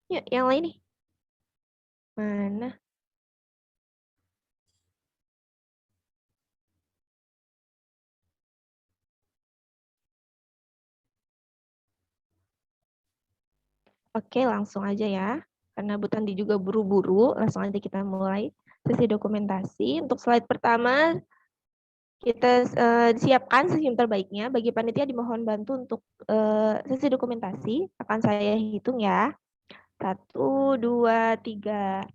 Yuk, yang lain nih. Mana? Oke, langsung aja ya. Karena Bu Tandi juga buru-buru, langsung aja kita mulai sesi dokumentasi. Untuk slide pertama, kita siapkan senyum terbaiknya. Bagi panitia dimohon bantu untuk sesi dokumentasi. Akan saya hitung ya. 1, 2, 3.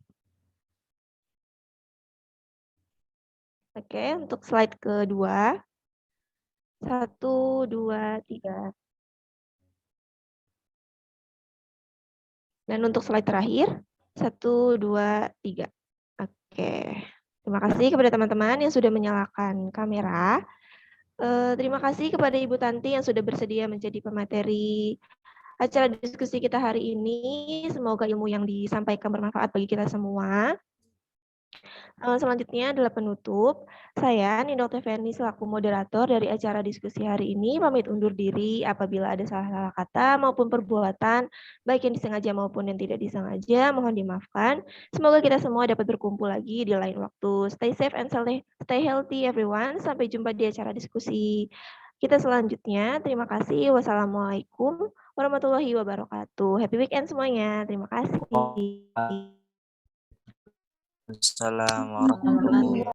Oke, untuk slide kedua. 1, 2, 3. Dan untuk slide terakhir, 1, 2, 3. Oke. Terima kasih kepada teman-teman yang sudah menyalakan kamera. Terima kasih kepada Ibu Tanti yang sudah bersedia menjadi pemateri acara diskusi kita hari ini. Semoga ilmu yang disampaikan bermanfaat bagi kita semua. Selanjutnya adalah penutup. Saya, Nindok Teveni, selaku moderator dari acara diskusi hari ini, pamit undur diri apabila ada salah-salah kata maupun perbuatan, baik yang disengaja maupun yang tidak disengaja, mohon dimaafkan. Semoga kita semua dapat berkumpul lagi di lain waktu. Stay safe and stay healthy everyone. Sampai jumpa di acara diskusi kita selanjutnya. Terima kasih. Wassalamualaikum warahmatullahi wabarakatuh. Happy weekend semuanya. Terima kasih. Assalamualaikum warahmatullahi wabarakatuh.